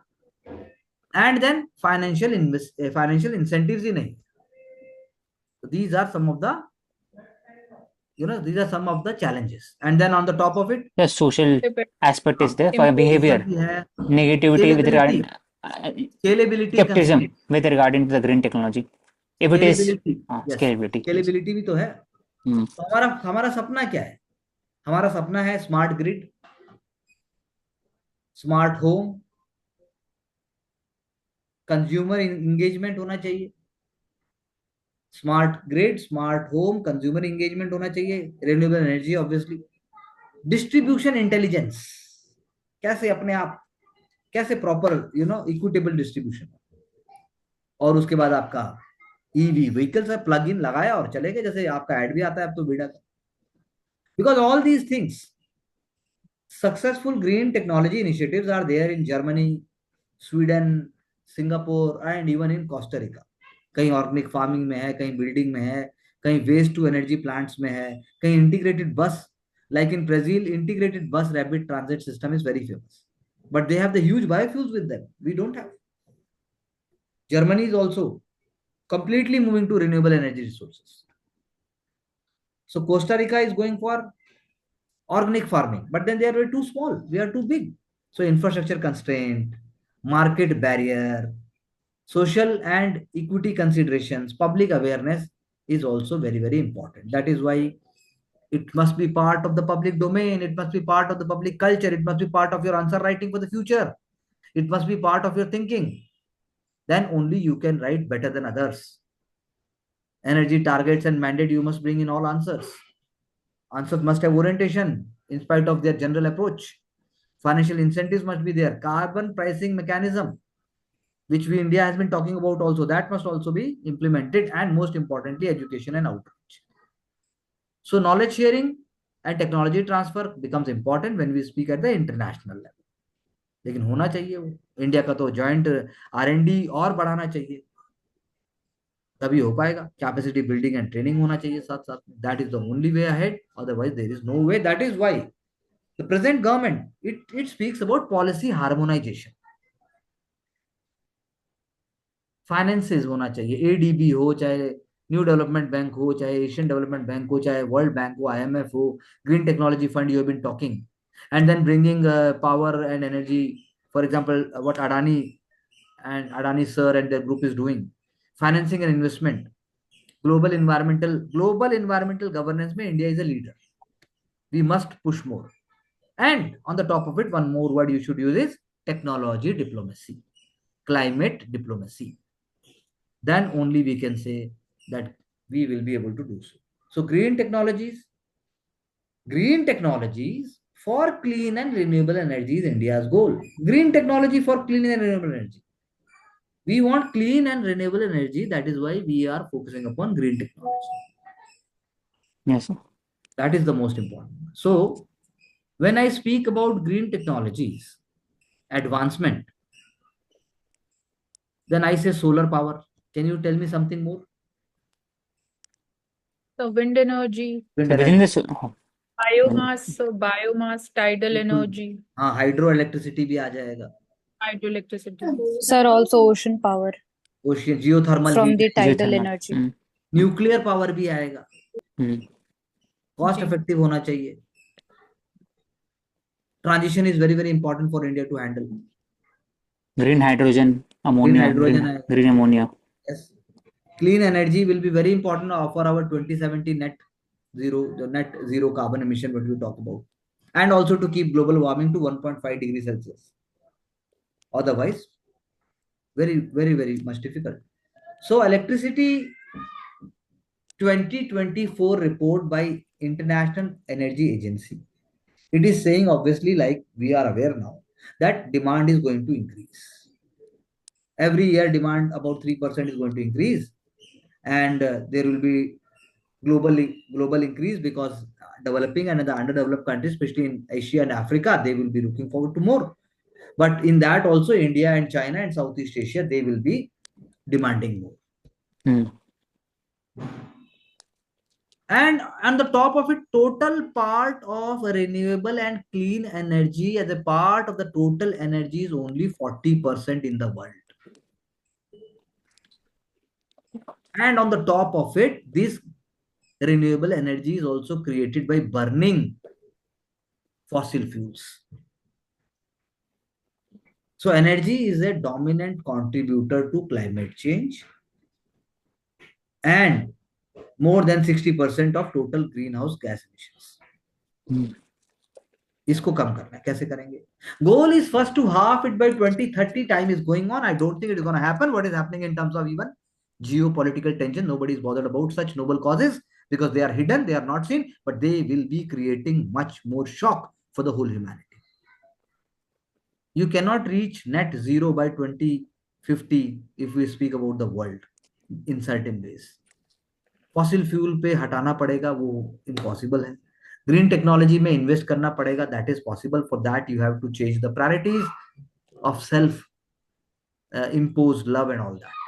and then financial incentives ही नहीं. So these are some of the challenges. And then on the top of it, the social aspect is there for behavior, negativity with regard scalability, skepticism with regarding to the green technology. If it is scalability भी तो है. तो हमारा सपना क्या है? हमारा सपना है smart grid, smart home, consumer engagement होना चाहिए. Smart grid, smart home, consumer engagement होना चाहिए, renewable energy obviously, distribution intelligence, कैसे अपने आप कैसे प्रॉपर इक्विटेबल डिस्ट्रीब्यूशन. और उसके बाद आपका ईवी व्हीकल्स है, प्लग इन लगाया और चले गए, जैसे आपका ऐड भी आता है अब तो बीड़ा का. Because all these things, successful green technology initiatives are there in Germany, Sweden, Singapore and even in Costa Rica. कहीं ऑर्गेनिक फार्मिंग में है, कहीं बिल्डिंग में है, कहीं वेस्ट टू एनर्जी प्लांट्स में है, कहीं इंटीग्रेटेड बस, like in Brazil, integrated bus rapid transit system is very famous, but they have the huge biofuels with them. We don't have. Germany is also completely moving to renewable energy resources. So Costa Rica is going for organic farming, but then they are too small, we are too big. So infrastructure constraint, market barrier, social and equity considerations, public awareness is also very, very important. That is why it must be part of the public domain. It must be part of the public culture. It must be part of your answer writing for the future. It must be part of your thinking. Then only you can write better than others. Energy targets and mandate you must bring in all answers. Answers must have orientation in spite of their general approach. Financial incentives must be there. Carbon pricing mechanism, which India has been talking about also, that must also be implemented. And most importantly, education and outreach. So knowledge sharing and technology transfer becomes important when we speak at the international level. लेकिन होना चाहिए वो. India का तो joint R&D और बढ़ाना चाहिए, तभी हो पाएगा. कैपेसिटी बिल्डिंग एंड ट्रेनिंग होना चाहिए साथ साथ में. That is the only way ahead, otherwise there is no way. That is why the present government it speaks about policy harmonization. Finances होना चाहिए, ADB हो, चाहे न्यू डेवलपमेंट बैंक हो, चाहे एशियन डेवलपमेंट बैंक हो, चाहे वर्ल्ड बैंक हो, IMF हो, green technology fund you have been talking, and then bringing power and energy, for example what Adani sir and their group is doing, financing and investment, global environmental governance mein India is a leader. We must push more. And on the top of it, one more word you should use is technology diplomacy, climate diplomacy. Then only we can say that we will be able to do so. So green technologies for clean and renewable energy is India's goal. Green technology for clean and renewable energy. We want clean and renewable energy. That is why we are focusing upon green technology. Yes, sir. That is the most important. So when I speak about green technologies advancement. Then I say solar power. Can you tell me something more? So wind energy, Wind So within energy. this, biomass, tidal energy, हाँ, hydro electricity भी आ जाएगा. hydroelectricity. Sir, also ocean power ocean geothermal भी from the आएगा. tidal geothermal. energy. Nuclear power भी आएगा. Mm. Cost जी. Effective होना चाहिए. Transition is very very important for India to handle. Green hydrogen, Green ammonia, hydrogen आएगा. green ammonia. Yes. Clean energy will be very important for our 2070 net zero carbon emission what we talk about, and also to keep global warming to 1.5 degrees Celsius. Otherwise, very very very much difficult. So electricity 2024 report by International Energy Agency, it is saying obviously, like we are aware now, that demand is going to increase. Every year demand about 3% is going to increase, and there will be global increase because developing and the underdeveloped countries, especially in Asia and Africa, they will be looking forward to more. But in that also, India and China and Southeast Asia, they will be demanding more. Mm. And on the top of it, total part of renewable and clean energy as a part of the total energy is only 40% in the world. And on the top of it, this renewable energy is also created by burning fossil fuels. So energy is a dominant contributor to climate change, and more than 60% of total greenhouse gas emissions. Mm. इसको कम करना है. कैसे करेंगे? Goal is first to half it by 2030. Time is going on. I don't think it is going to happen. What is happening in terms of even geopolitical tension? Nobody is bothered about such noble causes because they are hidden, they are not seen, but they will be creating much more shock for the whole humanity. You cannot reach net zero by 2050 if we speak about the world in certain ways. Fossil fuel पे हटाना पड़ेगा, वो impossible है. Green technology में invest करना पड़ेगा, that is possible. For that you have to change the priorities of self imposed love and all that.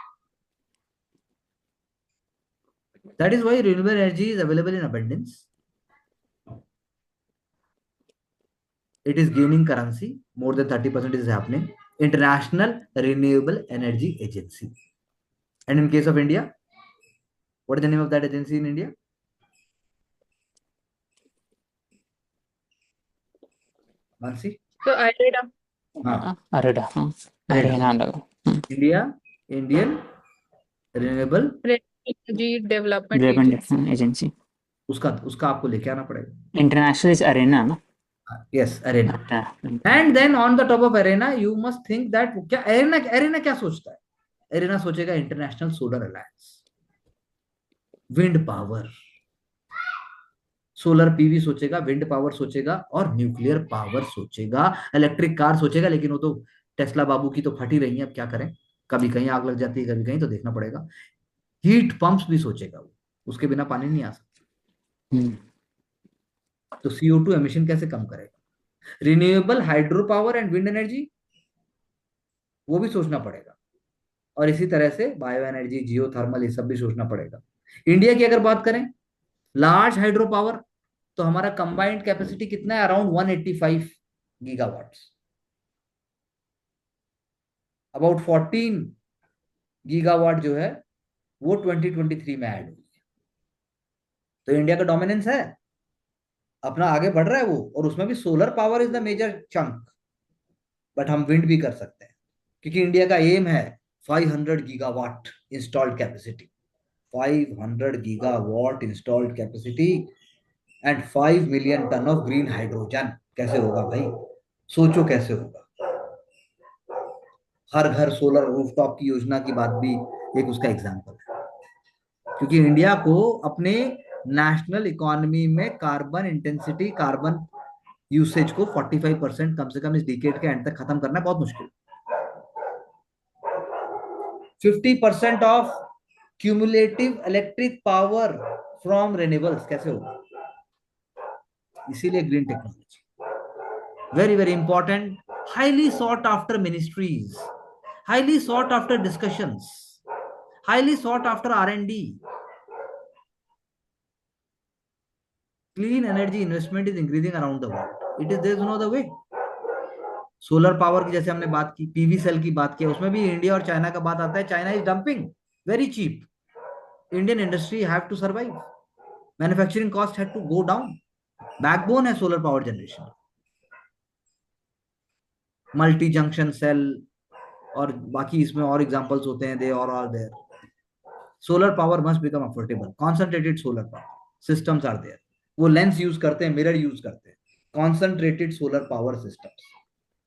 That is why renewable energy is available in abundance. It is gaining currency. More than 30% is happening. International Renewable Energy Agency. And in case of India, what is the name of that agency in India? Mansi? So IREDA. Areda. AREDA. Indian Renewable Energy Development Development Agency. Agency. उसका आपको लेके आना पड़ेगा. International is arena, no? Yes, arena. And then on the top of arena, you must think that क्या arena क्या सोचता है? Arena सोचेगा International Solar Alliance, wind power, solar PV सोचेगा, विंड पावर सोचेगा, और न्यूक्लियर पावर सोचेगा. इलेक्ट्रिक कार सोचेगा, लेकिन वो तो टेस्ला बाबू की तो फटी रही है. अब क्या करें, कभी कहीं आग लग जाती है, कभी कहीं, तो देखना पड़ेगा. हीट पंप्स भी सोचेगा वो, उसके बिना पानी नहीं आ सकता. तो CO2 एमिशन कैसे कम करेगा? Renewable hydro power and wind energy, वो भी सोचना पड़ेगा. और इसी तरह से बायो एनर्जी, जियो थर्मल, ये सब भी सोचना पड़ेगा. इंडिया की अगर बात करें, लार्ज हाइड्रो पावर, तो हमारा कंबाइंड कैपेसिटी कितना है? Around 185 gigawatts. अबाउट 14 गीगावाट जो है वो 2023 में ऐड हुई है. तो इंडिया का डोमिनेंस है, अपना आगे बढ़ रहा है वो. और उसमें भी solar power is the major chunk, but हम विंड भी कर सकते हैं, क्योंकि इंडिया का एम है 500 gigawatt installed capacity. 500 gigawatt installed capacity and 5 million ton of green hydrogen. कैसे होगा भाई? सोचो कैसे होगा. हर घर सोलर रूफटॉप की योजना की बात भी एक उसका एग्जांपल है, क्योंकि इंडिया को अपने नेशनल इकोनॉमी में कार्बन इंटेंसिटी, कार्बन यूसेज को 45% कम से कम इस डिकेड के एंड तक खत्म करना बहुत मुश्किल. 50% of cumulative electric power from renewables कैसे होगा? इसीलिए green technology very very important. highly sought after ministries, highly sought after discussions, highly sought after R&D. Clean energy investment is increasing around the world. There is no other way. Solar power की जैसे हमने बात की, PV cell की बात की, उसमें भी इंडिया और चाइना का बात आता है. China is dumping very cheap. Indian industry have to survive. Manufacturing cost had to go down. Backbone है solar power generation. Multi junction cell और बाकी इसमें और एग्जांपल्स होते हैं. दे और are there. Solar power must become affordable. Concentrated solar power systems are there. वो lens use करते हैं, मिरर यूज करते हैं. Concentrated solar power systems.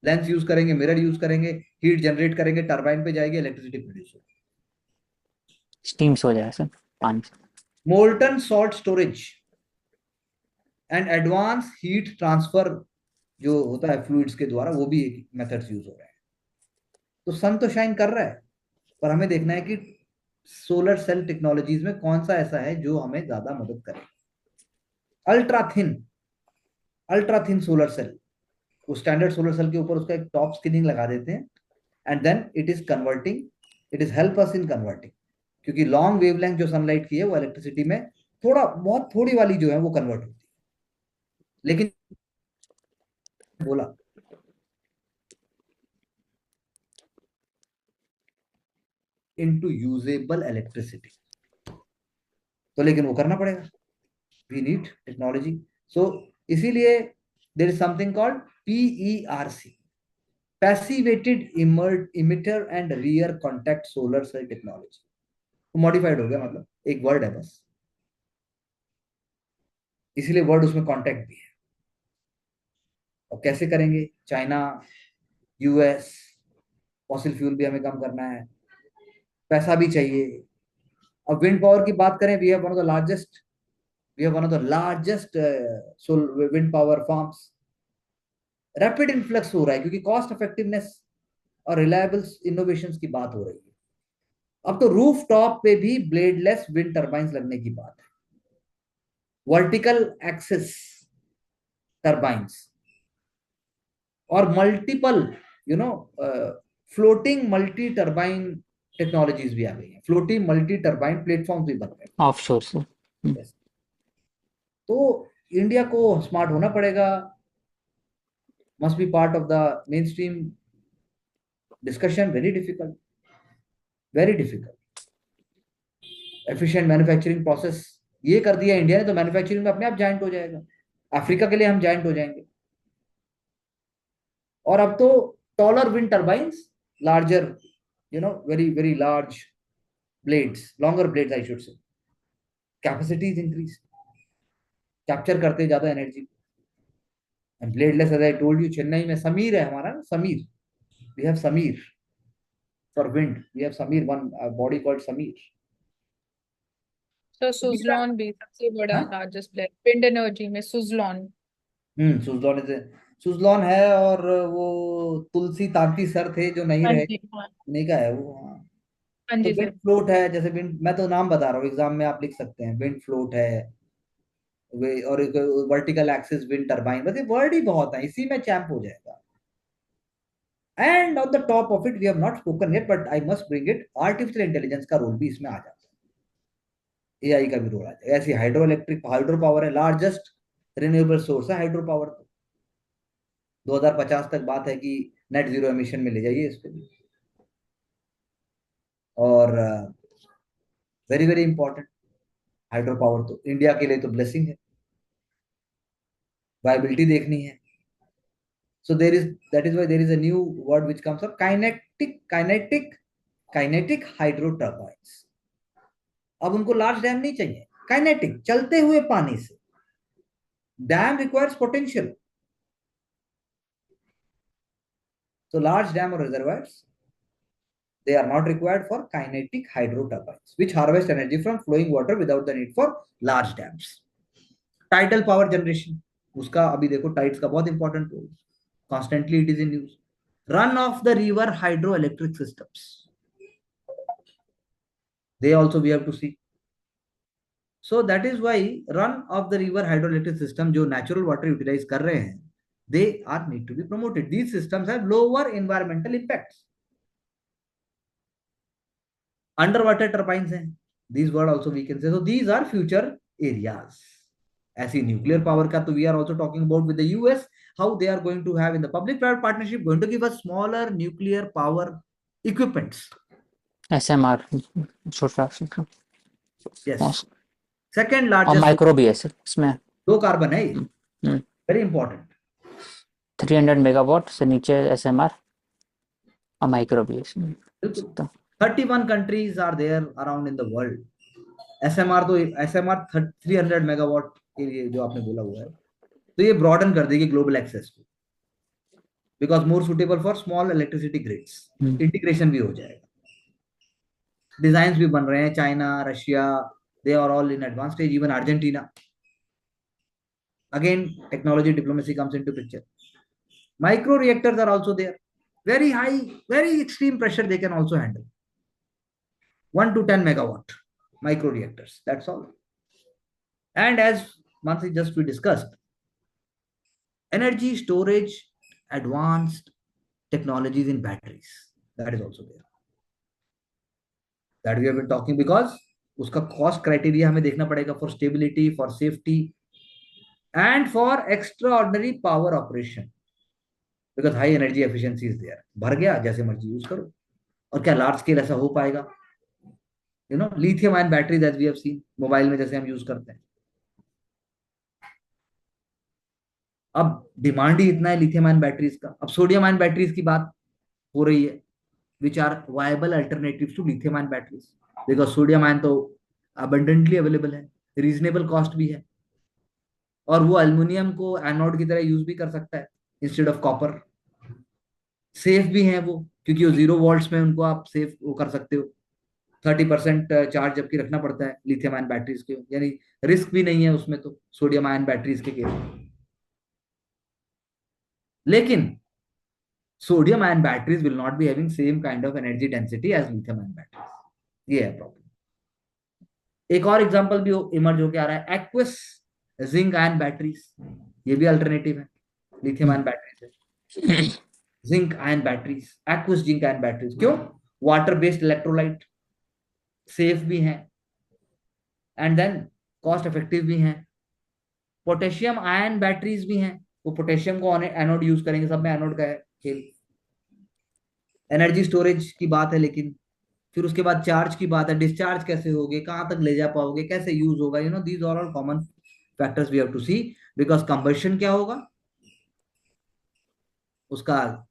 Lens use करेंगे, मिरर यूज करेंगे, हीट जनरेट करेंगे, टरबाइन पे जाएगी, इलेक्ट्रिसिटी प्रोड्यूस होगी. स्टीम से हो जाएगा सर, पानी से. Molten salt storage and advance heat transfer जो होता है फ्लूइड्स के द्वारा, वो भी मेथड्स यूज हो रहे हैं. तो सन तो शाइन कर रहा है, पर हमें देखना है कि सोलर सेल टेक्नोलॉजीज में कौन सा ऐसा है जो हमें ज्यादा मदद करे. Ultra thin solar cell. वो स्टैंडर्ड सोलर सेल के ऊपर उसका एक टॉप स्किनिंग लगा देते हैं and then it is converting. It is help us in converting. क्योंकि लॉन्ग वेवलेंथ जो सनलाइट की है वो इलेक्ट्रिसिटी में बहुत थोड़ी वाली जो है वो कन्वर्ट होती है. लेकिन बोला इनटू यूजेबल इलेक्ट्रिसिटी, तो लेकिन वो करना पड़ेगा. We need technology. सो इसीलिए there is something called PERC, passivated emitter and rear contact solar cell technology. Modified हो गया, मतलब एक वर्ड है बस, इसीलिए वर्ड उसमें कॉन्टैक्ट भी है. और कैसे करेंगे? चाइना, US, फॉसिल फ्यूल भी हमें कम करना है, पैसा भी चाहिए. अब विंड पावर की बात करें, we have one of the largest wind power farms. Rapid influx हो रहा है क्योंकि कॉस्ट इफेक्टिवनेस और रिलायबल इनोवेशंस की बात हो रही है. अब तो रूफ टॉप पे भी ब्लेडलेस विंड टर्बाइंस लगने की बात है. वर्टिकल एक्सिस टर्बाइंस और multiple floating multi turbine technologies भी आ गई हैं. फ्लोटिंग मल्टी टर्बाइन प्लेटफॉर्म भी बन गए ऑफशोर से. yes. तो इंडिया को स्मार्ट होना पड़ेगा. Must be part of the main stream discussion. Very difficult, very difficult. Efficient manufacturing process ये कर दिया इंडिया ने, तो मैन्युफैक्चरिंग में अपने आप जाइंट हो जाएगा. अफ्रीका के लिए हम जाइंट हो जाएंगे. और अब तो taller wind turbines, larger very very large blades, longer blades I should say. Capacity is increase, capture करते ज्यादा energy. And bladeless, as I told you, Chennai में समीर है हमारा ना, Sameer. We have Sameer for wind. We have Sameer, one body called Sameer. तो सुजलॉन भी सबसे बड़ा लार्जेस्ट प्लेयर विंड एनर्जी में. सुजलॉन सुजलॉन है. और वो तुलसी तांती सर थे जो नहीं हाँ रहे, जी, हाँ नहीं का है वो. हाँ. हाँ तो जी विंड सर. फ्लोट है, जैसे विंड, मैं तो नाम बता रहा हूँ, एग्जाम में आप लिख सकते हैं. विंड फ्लोट है और वर्टिकल एक्सिस विंड टर्बाइन. बस ये वर्ड ही बहुत है, इसी में चैंप हो जाएगा. And on the top of it we have not spoken yet, but I must bring it, artificial intelligence का रोल भी इसमें आ जाता है. AI का भी रोल आ जाएगा. ऐसी हाइड्रो पावर है, लार्जेस्ट रिन्यूएबल सोर्स है हाइड्रो पावर. 2050 तक बात है कि नेट जीरो एमिशन में ले जाइए इसको भी. और very very important hydro power. तो इंडिया के लिए तो ब्लेसिंग है. वायबिलिटी देखनी है. So that is why there is a new word which comes up, kinetic hydro turbines. अब उनको लार्ज डैम नहीं चाहिए, काइनेटिक, चलते हुए पानी से. Dam requires potential. So large dam or reservoirs, they are not required for kinetic hydro turbines, which harvest energy from flowing water without the need for large dams. Tidal power generation, उसका अभी देखो tides का बहुत important role. Constantly it is in use. Run of the river hydroelectric systems, they also we have to see. So that is why run of the river hydroelectric system जो natural water utilize कर रहे हैं, they are need to be promoted. These systems have lower environmental impacts. Underwater turbines हैं, these word also we can say. So these are future areas. ऐसी nuclear power का तो we are also talking about with the US, how they are going to have in the public-private partnership going to give us smaller nuclear power equipments. SMR, short fraction. Yes. Second और largest. Micro भी है sir इसमें. 2 carbon है ये. Very important. 300 megawatt से नीचे SMR और micro भी है इसमें. 31 countries are there around in the world. SMR तो SMR 300 मेगावाट के लिए जो आपने बोला हुआ है, तो ये ब्रॉडन कर देगी ग्लोबल एक्सेस को, because more suitable for small electricity grids. Integration भी हो जाएगा. डिजाइन भी बन रहे हैं. China, Russia, they are all in advance stage. Even Argentina. Again technology diplomacy comes into picture. Micro reactors are also there. Very high, very extreme pressure they can also handle. 1 to 10 megawatt micro reactors. That's all. And as Mansi just we discussed, energy storage, advanced technologies in batteries. That is also there. That we have been talking because उसका cost criteria हमें देखना पड़ेगा for stability, for safety, and for extraordinary power operation. Because high energy efficiency is there. भर गया, जैसे मर्जी use करो. और क्या लार्ज स्केल ऐसा हो पाएगा? You know, lithium ion batteries as we have seen, mobile में जैसे हम यूज करते हैं. अब डिमांड ही इतना है लिथियम आयन बैटरीज का. अब सोडियम आयन बैटरीज की बात हो रही है, which are viable alternatives to lithium ion batteries, because sodium ion तो अबंडेंटली अवेलेबल है, रीजनेबल कॉस्ट भी है, और वो एल्युमिनियम को एनोड की तरह यूज भी कर सकता है इंस्टेड ऑफ कॉपर. सेफ भी है वो, क्योंकि वो 0 वोल्ट्स में उनको आप सेफ वो कर सकते हो. 30% चार्ज जबकि रखना पड़ता है लिथियम आयन बैटरीज के, यानी रिस्क भी नहीं है उसमें तो सोडियम आयन बैटरीज के केस में. लेकिन sodium ion batteries will not be having same kind of energy density as lithium ion batteries. ये है प्रॉब्लम. एक और एग्जांपल भी इमर्ज होके आ रहा है, एक्वस जिंक आयन बैटरीज. ये भी अल्टरनेटिव है लिथियम आयन बैटरीज है. Zinc ion batteries, aqueous zinc ion batteries. क्यों? वाटर बेस्ड इलेक्ट्रोलाइट, सेफ भी हैं, एंड देन कॉस्ट इफेक्टिव भी हैं. पोटेशियम आयन बैटरीज भी हैं. वो पोटेशियम को एनोड यूज करेंगे, सब में एनोड का है खेल. एनर्जी स्टोरेज की बात है, लेकिन फिर उसके बाद चार्ज की बात है. डिस्चार्ज कैसे होगे, कहां तक ले जा पाओगे, कैसे यूज होगा, you know these are all common factors we have to see. Because combustion क्या होगा उसका,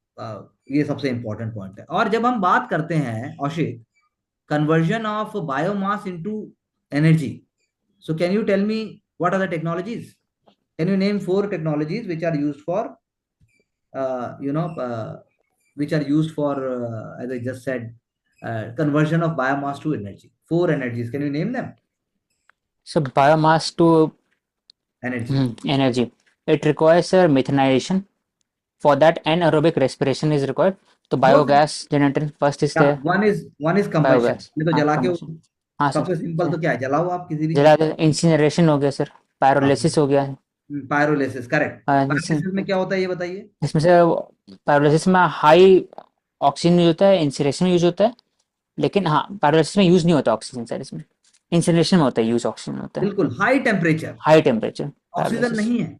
ये सबसे इंपॉर्टेंट पॉइंट है. और जब हम बात करते हैं औशिक, conversion of biomass into energy, so can you tell me what are the technologies? Can you name 4 technologies which are used for which are used for as I just said, conversion of biomass to energy? 4 energies, can you name them? So biomass to energy. It requires methanization. For that anaerobic respiration is required. तो biogas generator first is Yeah, one is combustion. ये तो जला के, हाँ sir, सबसे simple तो क्या है, जलाओ आप किसी भी जला. इंसिनरेशन हो गया सर, पायरोलिसिस हो गया. Pyrolysis, correct. पायरोलिसिस में क्या होता है ये बताइए. इसमें से पायरोलिसिस में हाई ऑक्सीजन यूज होता है, इंसिनरेशन में यूज होता है, लेकिन हाँ पायरोलिसिस में यूज नहीं होता ऑक्सीजन सर. इसमें इंसिनरेशन में होता है यूज, ऑक्सीजन होता है. बिल्कुल हाई टेम्परेचर, ऑक्सीजन नहीं है.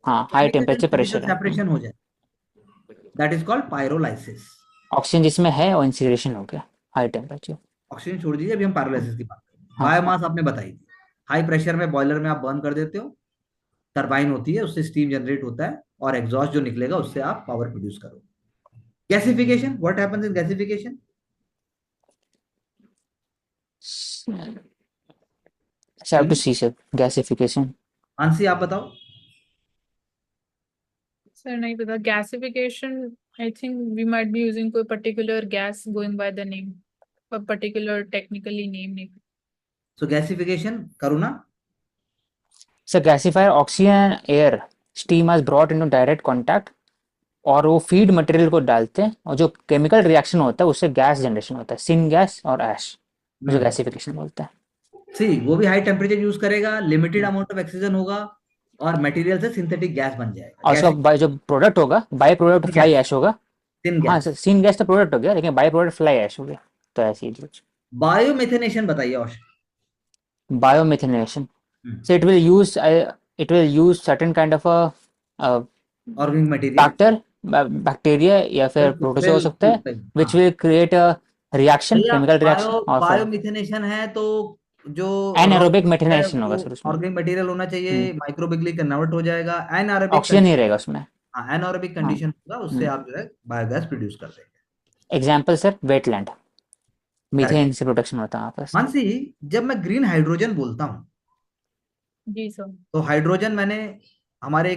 हाँ, हाई टेम्परेचर प्रेशर सेपरेशन हो जाए, that is called pyrolysis. Oxygen जिसमें है और इंसिनरेशन हो गया हाई टेम्परेचर. ऑक्सीजन छोड़ दीजिए, अभी हम पायरोलाइसिस की बात करें. बायोमास आपने बताई थी, हाई प्रेशर में बॉयलर में आप बर्न कर देते हो, टरबाइन होती है, उससे स्टीम जनरेट होता है, और एग्जॉस्ट जो निकलेगा उससे आप पावर प्रोड्यूस करो. Gasification, what happens in gasification? I have to see sir, gasification. Anshi आप बताओ. सर नहीं पता. Gasification I think we might be using कोई particular gas going by the name, a particular technically name नहीं. So gasification करो ना. So gasifier oxygen air steam has brought into direct contact, और वो फीड मटेरियल को डालते हैं, और जो केमिकल रिएक्शन होता है उससे गैस जनरेशन होता है, सिन गैस और ऐश, जो गैसिफिकेशन बोलते हैं. सी वो भी हाई टेम्परेचर यूज करेगा, लिमिटेड अमाउंट ऑफ ऑक्सीजन होगा, और मटेरियल से सिंथेटिक गैस बन जाएगा। और उसका जो प्रोडक्ट होगा बाई प्रोडक्ट फ्लाई ऐश होगा। सिन हाँ गैस। सर, सीन गैस तो प्रोडक्ट हो गया, लेकिन बाई प्रोडक्ट फ्लाई ऐश हो गया। तो ऐसी चीज बायोमिथेनेशन बताइए और। Biomethanation, so it will use certain kind of a organic material. बैक्टर बैक्टीरिया या फिर बिल्कुल प्रोटोजोआ हो सकता बिल्कुल है, सही, विच हाँ। विल क्रिएट अ रिएक्शन, भैया केमिकल रिएक्शन, बायो और फिर बायोमिथेनेशन है तो जो रॉ एनारोबिक है मेथिनेशन वो होगा सर उसमें। ऑर्गेनिक मटेरियल होना चाहिए, माइक्रोबिकली कन्वर्ट हो जाएगा, एनारोबिक ऑक्सीजन ही रहेगा कंडीशन। उसमें। हाँ, एनारोबिक हाँ। कंडीशन होगा, उससे आप जो है बायोगैस प्रोड्यूस कर देंगे। Example sir wetland, correct. Methane से प्रोडक्शन होता है आपस। मानसी, जब मैं ग्रीन हाइड्रोजन बोलता हूँ जी सर। तो हाइड्रोजन मैंने हमारे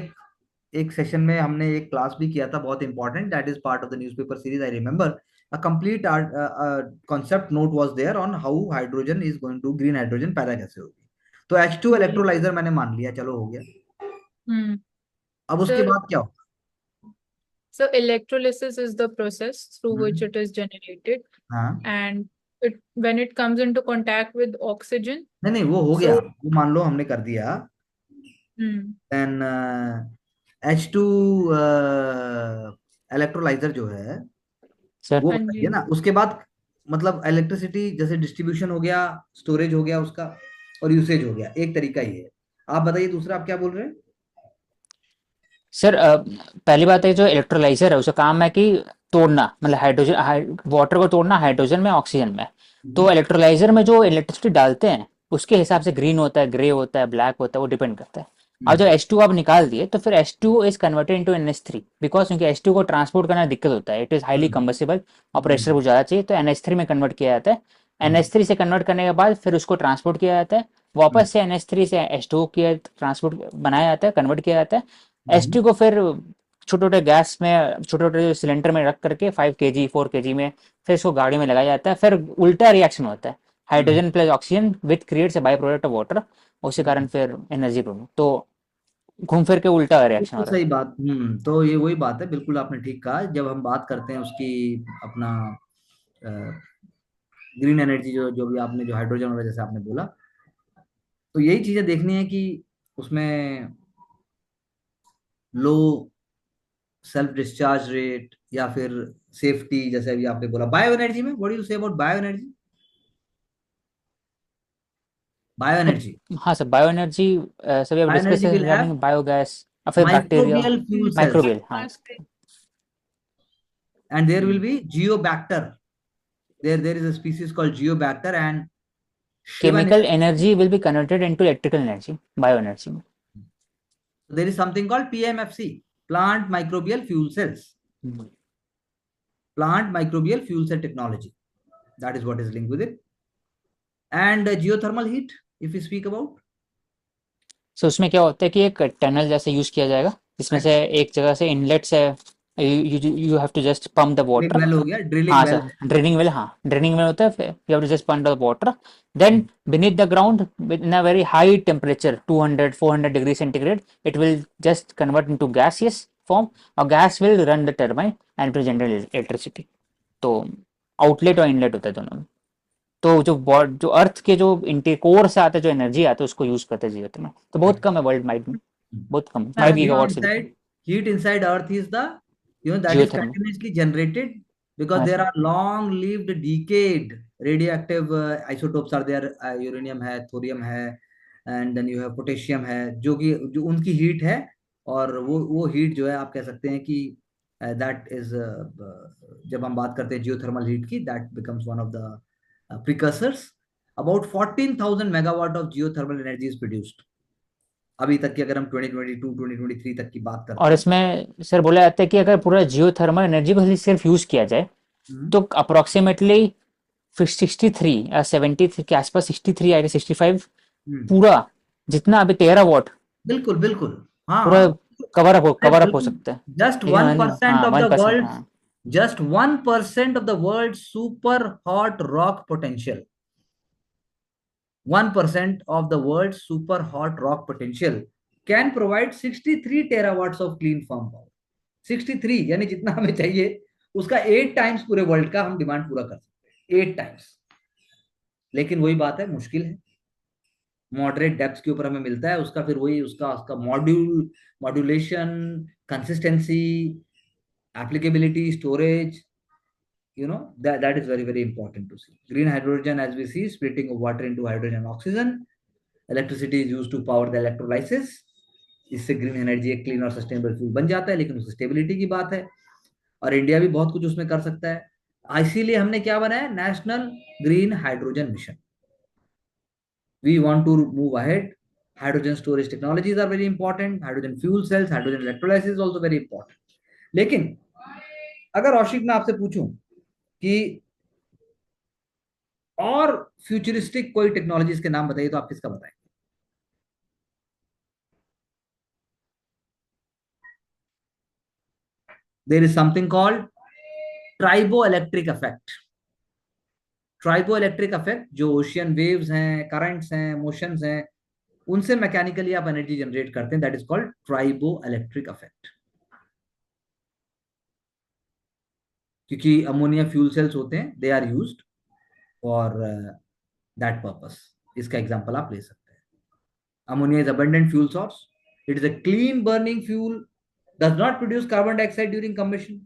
एक सेशन में हमने एक क्लास भी किया था, बहुत important, that is part of the newspaper series, I remember. A complete concept note was there on how hydrogen is going to, green hydrogen पैदा कैसे होगी। तो H2 जी। इलेक्ट्रोलाइजर मैंने मान लिया, चलो हो गया। हम्म। अब उसके सर, बाद क्या होगा? so electrolysis is the process through which hmm, it is generated, हाँ। and when it comes into contact with oxygen, नहीं नहीं, वो हो गया, so वो मान लो हमने कर दिया। hmm, देन H2 इलेक्ट्रोलाइजर जो है सर वो हाँ बताइए जी। ना। उसके बाद मतलब इलेक्ट्रिसिटी जैसे डिस्ट्रीब्यूशन हो गया, स्टोरेज हो गया उसका, और यूसेज हो गया, एक तरीका ये है। आप बताइए दूसरा आप क्या बोल रहे हैं? सर पहली बात है, जो इलेक्ट्रोलाइजर है उसका काम है कि तोड़ना, मतलब हाइड्रोजन वाटर को तोड़ना हाइड्रोजन में ऑक्सीजन में। तो इलेक्ट्रोलाइजर में जो इलेक्ट्रिसिटी डालते हैं उसके हिसाब से ग्रीन होता है, ग्रे होता है, ब्लैक होता है, वो डिपेंड करता है। और जब H2 आप निकाल दिए तो फिर H2 is converted into NH3, because क्योंकि H2 को ट्रांसपोर्ट करना दिक्कत होता है, इट इज हाईली कंबसिबल और प्रेशर बहुत ज़्यादा चाहिए, तो NH3 में कन्वर्ट किया जाता है। NH3 से कन्वर्ट करने के बाद फिर उसको ट्रांसपोर्ट किया जाता है, वापस से NH3 से H2 किया ट्रांसपोर्ट बनाया जाता है, कन्वर्ट किया जाता है। H2 को फिर छोटे छोटे गैस में, छोटे छोटे सिलेंडर में रख करके 5 kg 4 kg में फिर इसको गाड़ी में लगाया जाता है, फिर उल्टा रिएक्शन होता है, hydrogen plus oxygen with creates a by product of water, उसी कारण फिर एनर्जी प्रोड्यूस, तो घूम फिर के उल्टा रिएक्शन हो बिल्कुल रहा सही बात। तो ये वही बात है, बिल्कुल आपने ठीक कहा। जब हम बात करते हैं उसकी अपना ग्रीन एनर्जी, जो जो भी आपने जो हाइड्रोजन वगैरह जैसे आपने बोला, तो यही चीजें देखनी है कि उसमें लो सेल्फ डिस्चार्ज रेट या फिर सेफ्टी, जैसे अभी आपने बोला बायो एनर्जी में, what do you say about bio energy? Bio है। एनर्जी, हाँ सर, बायो एनर्जी सभी अब bio discuss energy will have regarding biogas और फिर bacteria, microbial fuel cells, microbial, हाँ। and there will be geobacter. There is a species called geobacter and Shivan. Chemical energy will be converted into electrical energy bio energy में। There is something called PMFC, plant microbial fuel cells, plant microbial fuel cell technology. That is what is linked with it. And geothermal heat, if we speak about. सो उसमें क्या होता है कि एक tunnel जैसे use किया जाएगा, जिसमें से अच्छा, एक जगह से इनलेट से you have to just pump the एक वाटर। वेल हो गया, ड्रिलिंग हाँ वेल। सर, ड्रेनिंग वेल, हाँ ड्रेनिंग वेल होता है, फिर you have to just pump the water, then beneath the ground in a very high temperature 200 400 degree centigrade it will just convert into gaseous form, और gas will run the turbine and to generate electricity। तो outlet और inlet होता है दोनों में। तो जो अर्थ के जो कोर से आता है, जो एनर्जी आता है, उसको यूज करते हैं जीवन में, तो बहुत कम है वर्ल्ड वाइड में, बहुत कम है, And 5 GW से भी कम। heat inside Earth is the, that is geothermal. continuously generated because हाँ there sir. are long-lived decade radioactive isotopes are there. Uranium है, thorium है, and then you have potassium है, जो उनकी हीट है। और वो हीट जो है, आप कह सकते हैं कि दैट इज, जब हम बात करते हैं जियोथर्मल हीट की, that becomes one of the precursors. About 14,000 megawatt of geothermal energy is produced अभी तक की, अगर हम 2022 2023 तक की बात करते और हैं। इसमें सर बोला जाता है कि अगर पूरा जियोथर्मल एनर्जी को सिर्फ यूज किया जाए हम्म, तो अप्रोक्सीमेटली फिर 63 या 70 के आसपास, 63 या 65, हम्म, पूरा जितना अभी 13 वॉट बिल्कुल बिल्कुल। हाँ पूरा हाँ, अरे कवर अप हो बिल्कुल। सकता है। जस्ट लेकिन वन परसेंट हाँ ऑफ द 1%, वर्ल्ड, हाँ। Just 1% of the world super hot rock potential, 1% of the world's super hot rock potential can provide 63 terawatts of clean firm power। 63 यानी जितना हमें चाहिए उसका 8 टाइम्स पूरे वर्ल्ड का हम डिमांड पूरा कर सकते हैं, 8 टाइम्स। लेकिन वही बात है, मुश्किल है। मॉडरेट डेप्थ के ऊपर हमें मिलता है उसका, फिर वही उसका उसका modulation, consistency, applicability, storage, that is very very important to see. Green hydrogen, as we see, splitting of water into hydrogen and oxygen. Electricity is used to power the electrolysis. इससे ग्रीन एनर्जी एक clean और sustainable fuel बन जाता है, लेकिन उसकी stability की बात है, और इंडिया भी बहुत कुछ उसमें कर सकता है। इसीलिए हमने क्या बनाया, national green hydrogen mission. We want to move ahead. Hydrogen storage technologies are very important, hydrogen fuel cells, hydrogen electrolysis is also very important. लेकिन अगर औशिक मैं आपसे पूछूं कि और फ्यूचरिस्टिक कोई टेक्नोलॉजीज के नाम बताइए, तो आप किसका बताएंगे? There is something called triboelectric effect. Triboelectric effect, जो ओशियन वेव्स हैं, करंट्स हैं, मोशंस हैं, उनसे मैकेनिकली आप एनर्जी जनरेट करते हैं, that is called triboelectric effect. क्योंकि अमोनिया फ्यूल सेल्स होते हैं, they are used for that purpose. इसका एग्जांपल आप ले सकते हैं। Ammonia is abundant fuel source, it is a clean burning fuel, does not produce carbon dioxide during combustion.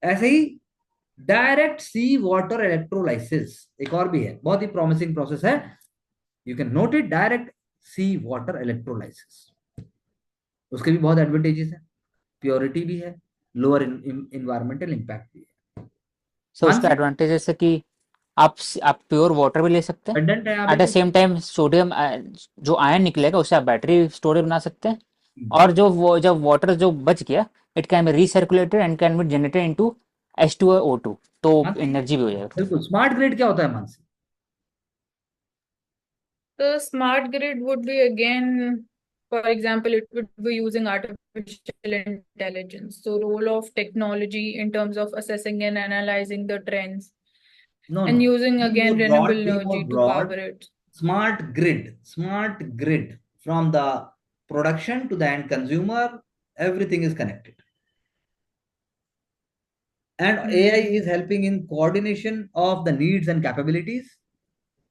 ऐसे ही डायरेक्ट सी वाटर इलेक्ट्रोलाइसिस एक और भी है, बहुत ही प्रॉमिसिंग प्रोसेस है, you can note it, direct sea water electrolysis. उसके भी बहुत एडवांटेजेस है, प्योरिटी भी है, लोअर इन्वायरमेंटल इम्पैक्ट भी है। सो उसका एडवांटेजेस है कि आप प्योर वाटर भी ले सकते हैं, अबंडेंट है, eight the same time sodium जो आयन निकलेगा उससे आप बैटरी स्टोरेज बना सकते हैं, और जब वाटर जो बच गया it can be recirculated and can be generated into H2O2, तो एनर्जी भी हो जाएगा। बिल्कुल। स्मार्ट ग्रिड क्या होता है Mansi? The smart grid would be again, for example, it would be using artificial intelligence. So role of technology in terms of assessing and analyzing the trends and using again renewable energy to power it. Smart grid from the production to the end consumer, everything is connected. And AI is helping in coordination of the needs and capabilities.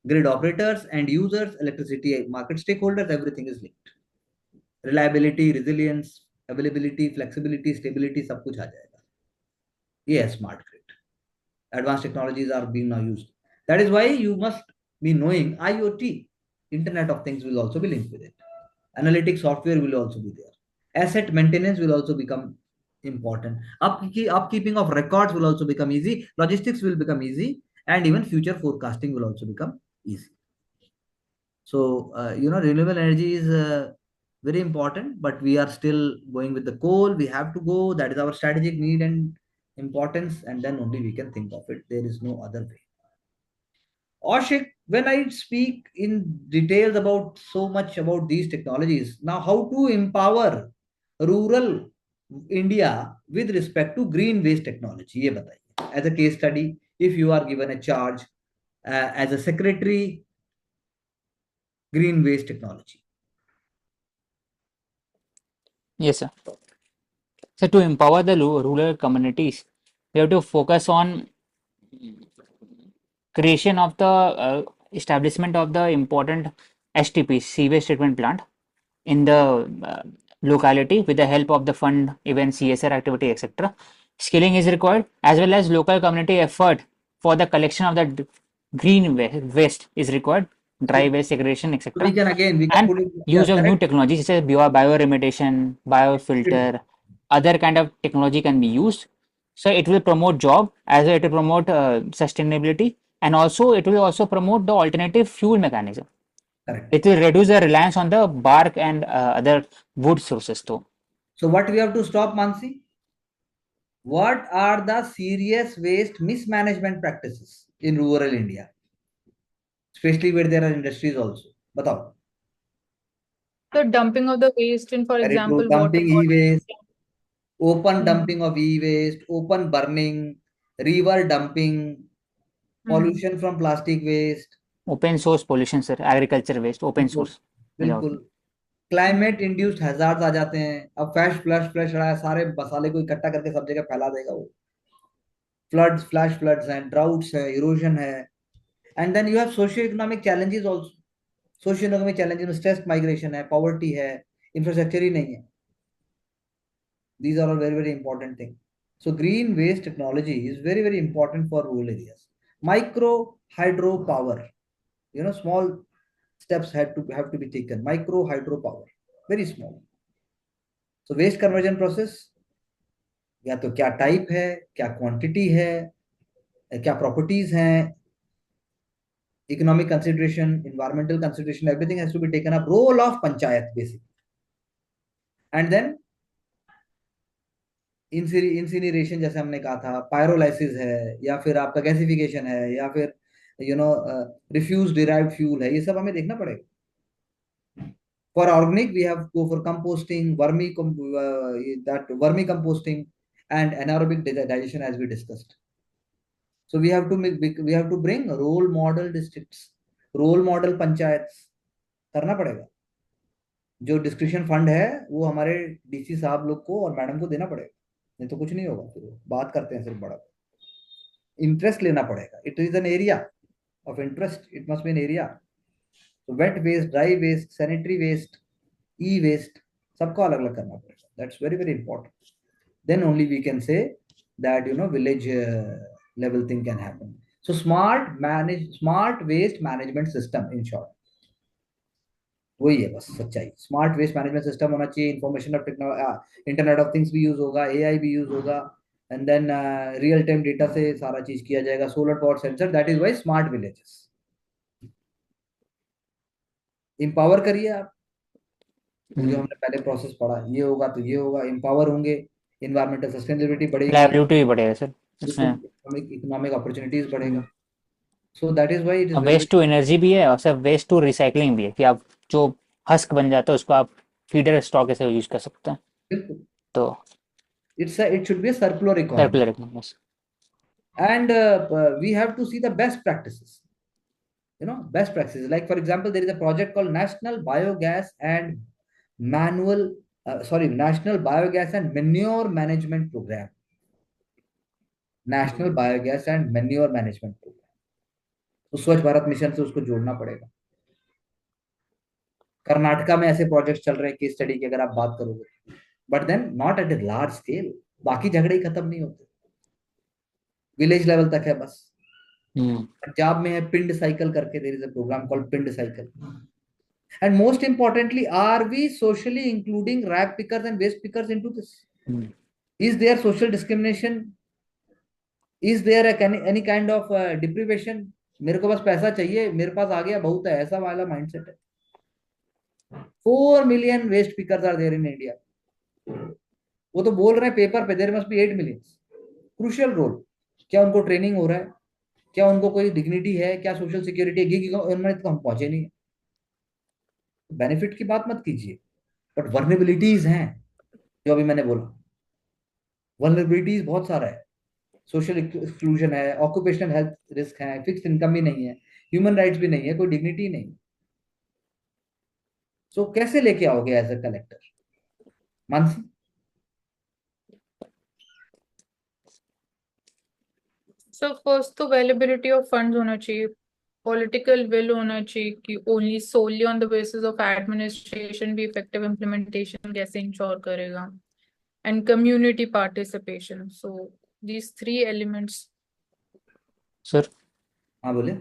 Grid operators and users, electricity market stakeholders, everything is linked. Reliability, resilience, availability, flexibility, stability, सब कुछ आ जाएगा। ये है smart grid. Advanced technologies are being now used. That is why you must be knowing IoT. Internet of Things will also be linked with it. Analytic software will also be there. Asset maintenance will also become important. Upkeeping of records will also become easy. Logistics will become easy, and even future forecasting will also become easy. So, renewable energy is very important, but we are still going with the coal. We have to go. That is our strategic need and importance, and then only we can think of it. There is no other way. Ashik, when I speak in details about so much about these technologies, now how to empower rural India with respect to green waste technology? ये बताइए. As a case study, if you are given a charge as a secretary, green waste technology. Yes, sir. So to empower the rural communities, we have to focus on creation of the establishment of the important STP, sewage treatment plant, in the locality with the help of the fund, event, CSR activity, etc. Skilling is required, as well as local community effort for the collection of the green waste is required, dry waste segregation, etc. So we can and put it, use of new correct. technologies such as bioremediation, biofilter, other kind of technology can be used. So it will promote job, as well it will promote sustainability, and also it will also promote the alternative fuel mechanism. Correct. It will reduce the reliance on the bark and other wood sources too. So what we have to stop, Mansi? What are the serious waste mismanagement practices in rural India, especially where there are industries also? Batao. The dumping of the waste in, for Very true. example, water Dumping bodies. e-waste, open dumping of e-waste, open burning, river dumping, pollution from plastic waste. Open source pollution, sir. Agriculture waste, open source. बिल्कुल। Climate induced hazards आ जाते हैं। अब flash रहा है, सारे मसाले को इकट्ठा करके सब जगह फैला देगा वो। फ्लड्स, फ्लैश फ्लड्स हैं, ड्राउट्स है, इरोजन है, and then you have socio economic challenges also. Socio economic challenges में स्ट्रेस माइग्रेशन है, पॉवर्टी है, इंफ्रास्ट्रक्चर ही नहीं है. These are all very, very important things. So green waste technology is very, very important for rural areas. Micro hydro power, small steps have to be taken. Micro hydro power, very small. So waste conversion process, या तो क्या type है, क्या quantity है, क्या properties हैं, economic consideration, environmental consideration, everything has to be taken up. Role of panchayat basically. And then incineration जैसे हमने कहा था, पायरोलाइसिस है, या फिर आपका गैसिफिकेशन है, या फिर रिफ्यूज डिराइव्ड फ्यूल है, ये सब हमें देखना पड़ेगा. For organic we have go for composting, vermicomposting and anaerobic digestion as we discussed. So we have to bring role model districts, role model panchayat करना पड़ेगा. जो डिस्क्रिप्शन फंड है वो हमारे डीसी साहब लोग को और मैडम को देना पड़ेगा, नहीं तो कुछ नहीं होगा. फिर बात करते हैं सिर्फ बड़ा, इंटरेस्ट लेना पड़ेगा. It is an area of interest, it must be an area. Wet waste, dry waste, sanitary waste, e waste, सबको अलग अलग करना पड़ेगा. That's very very important. Then only we can say that village level thing can happen. So smart waste management system, in short वही है बस सच्चाई. Smart waste management system होना चाहिए. Information of internet of things भी use होगा, AI भी use होगा, and then real time data से सारा चीज किया जाएगा. Solar power sensor, that is why smart villages. Empower करिए आप. जो हमने पहले प्रोसेस पढ़ा, ये होगा तो ये होगा, इंपावर होंगे, इन्वायरमेंटल सस्टेनेबिलिटी बढ़ेगी, लाइबिलिटी भी बढ़ेगा सर इसमें, इकोनॉमिक अपॉर्चुनिटीज बढ़ेगा. So that is why it is very waste to energy भी है और सर वेस्ट टू रिसाइकलिंग भी है कि आप जो हस्क बन जाता है उसको आप फीडर स्टॉक ऐसे यूज कर सकते हैं. बिल्कुल. तो it should be a circular economy. Circular economy. And we have to see the best practices. Best practices, like for example there is a project called national biogas and national biogas and manure management program. National biogas and manure management program. तो स्वच्छ Bharat mission से उसको जोड़ना पड़ेगा. कर्नाटका में ऐसे project चल रहे हैं केस स्टडी की, अगर आप बात करोगे, but then not at a large scale. बाकी झगड़े ही खत्म नहीं होते, विलेज लेवल तक है बस. पंजाब में है पिंड साइकिल करके, there is a program called Pind cycle. And most importantly, are we socially including rag pickers and waste pickers into this? Is there social discrimination? Is there any kind of deprivation? मेरे को बस पैसा चाहिए, मेरे पास आ गया बहुत है, ऐसा वाला माइंडसेट है. 4 million waste pickers are there in India. वो तो बोल रहे हैं पेपर पे there must be 8 million. Crucial role. क्या उनको ट्रेनिंग हो रहा है? क्या उनको कोई डिग्निटी है? क्या सोशल सिक्योरिटी है? गिग इकोनॉमी तो हम पहुंचे नहीं. बेनिफिट की बात मत कीजिए, बट वर्नेबिलिटीज हैं. जो अभी मैंने बोला, वर्नेबिलिटीज बहुत सारा है. सोशल एक्सक्लूजन है, ऑक्यूपेशनल हेल्थ रिस्क है, फिक्स इनकम भी नहीं है, ह्यूमन राइट्स भी नहीं है, कोई डिग्निटी नहीं. सो कैसे लेके आओगे as a collector Mansi? So first तो availability of funds होना चाहिए, political will होना चाहिए कि only solely on the basis of administration भी effective implementation कैसे ensure करेगा, and community participation. So these three elements. Sir हाँ बोले.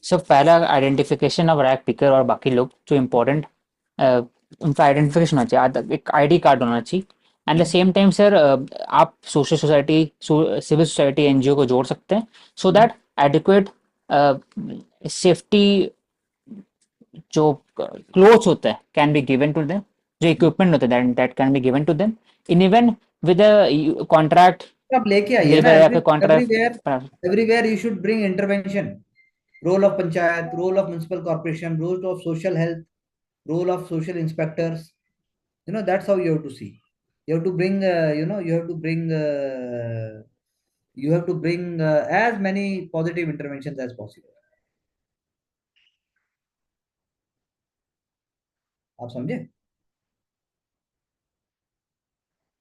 सर पहला आइडेंटिफिकेशन ऑफ रैक पिकर और बाकी लोग जो इम्पोर्टेंट उनका आइडेंटिफिकेशन होना चाहिए, एक आईडी कार्ड होना चाहिए. At the same time sir आप social society, civil society, NGO को जोड़ सकते हैं सो दैट एडिक्वेट सेफ्टी जो क्लोथ्स होते हैं can be given to them, जो इक्विपमेंट होते हैं that can be given to them in even with contract आप लेके आइए ना. लेबर या फिर everywhere contract. Everywhere you should bring intervention. Role of panchayat, role of municipal corporation, role of social health, role of social inspectors. That's how you have to see. You have to bring as many positive interventions as possible. आप समझे?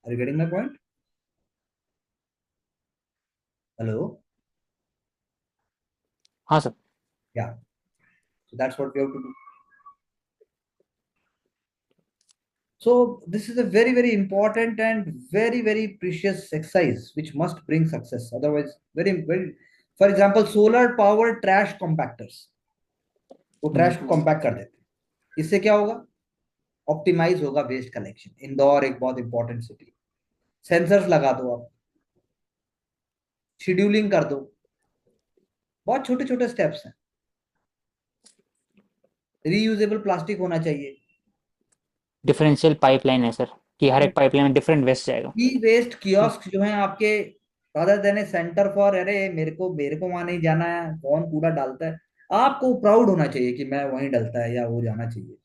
Are you getting my point? Hello. हाँ sir. Yeah. So that's what we have to do. So this is a very very important and very very precious exercise which must bring success, otherwise very very, for example solar powered trash compactors, वो trash को compact कर देते हैं। इससे क्या होगा, optimise होगा waste collection. Indore एक बहुत इंपॉर्टेंट सिटी, सेंसर्स लगा दो आप, शेड्यूलिंग कर दो, बहुत छोटे छोटे स्टेप्स हैं। रीयूजेबल प्लास्टिक होना चाहिए। डिफरेंशियल पाइपलाइन है सर, कि हर एक पाइपलाइन में डिफरेंट वेस्ट जाएगा। ई वेस्ट कियोस्क जो है आपके, rather than A centre for अरे मेरे को वहां नहीं जाना है, कौन कूड़ा डालता है, आपको प्राउड होना चाहिए कि मैं वहीं डलता है या वो जाना चाहिए।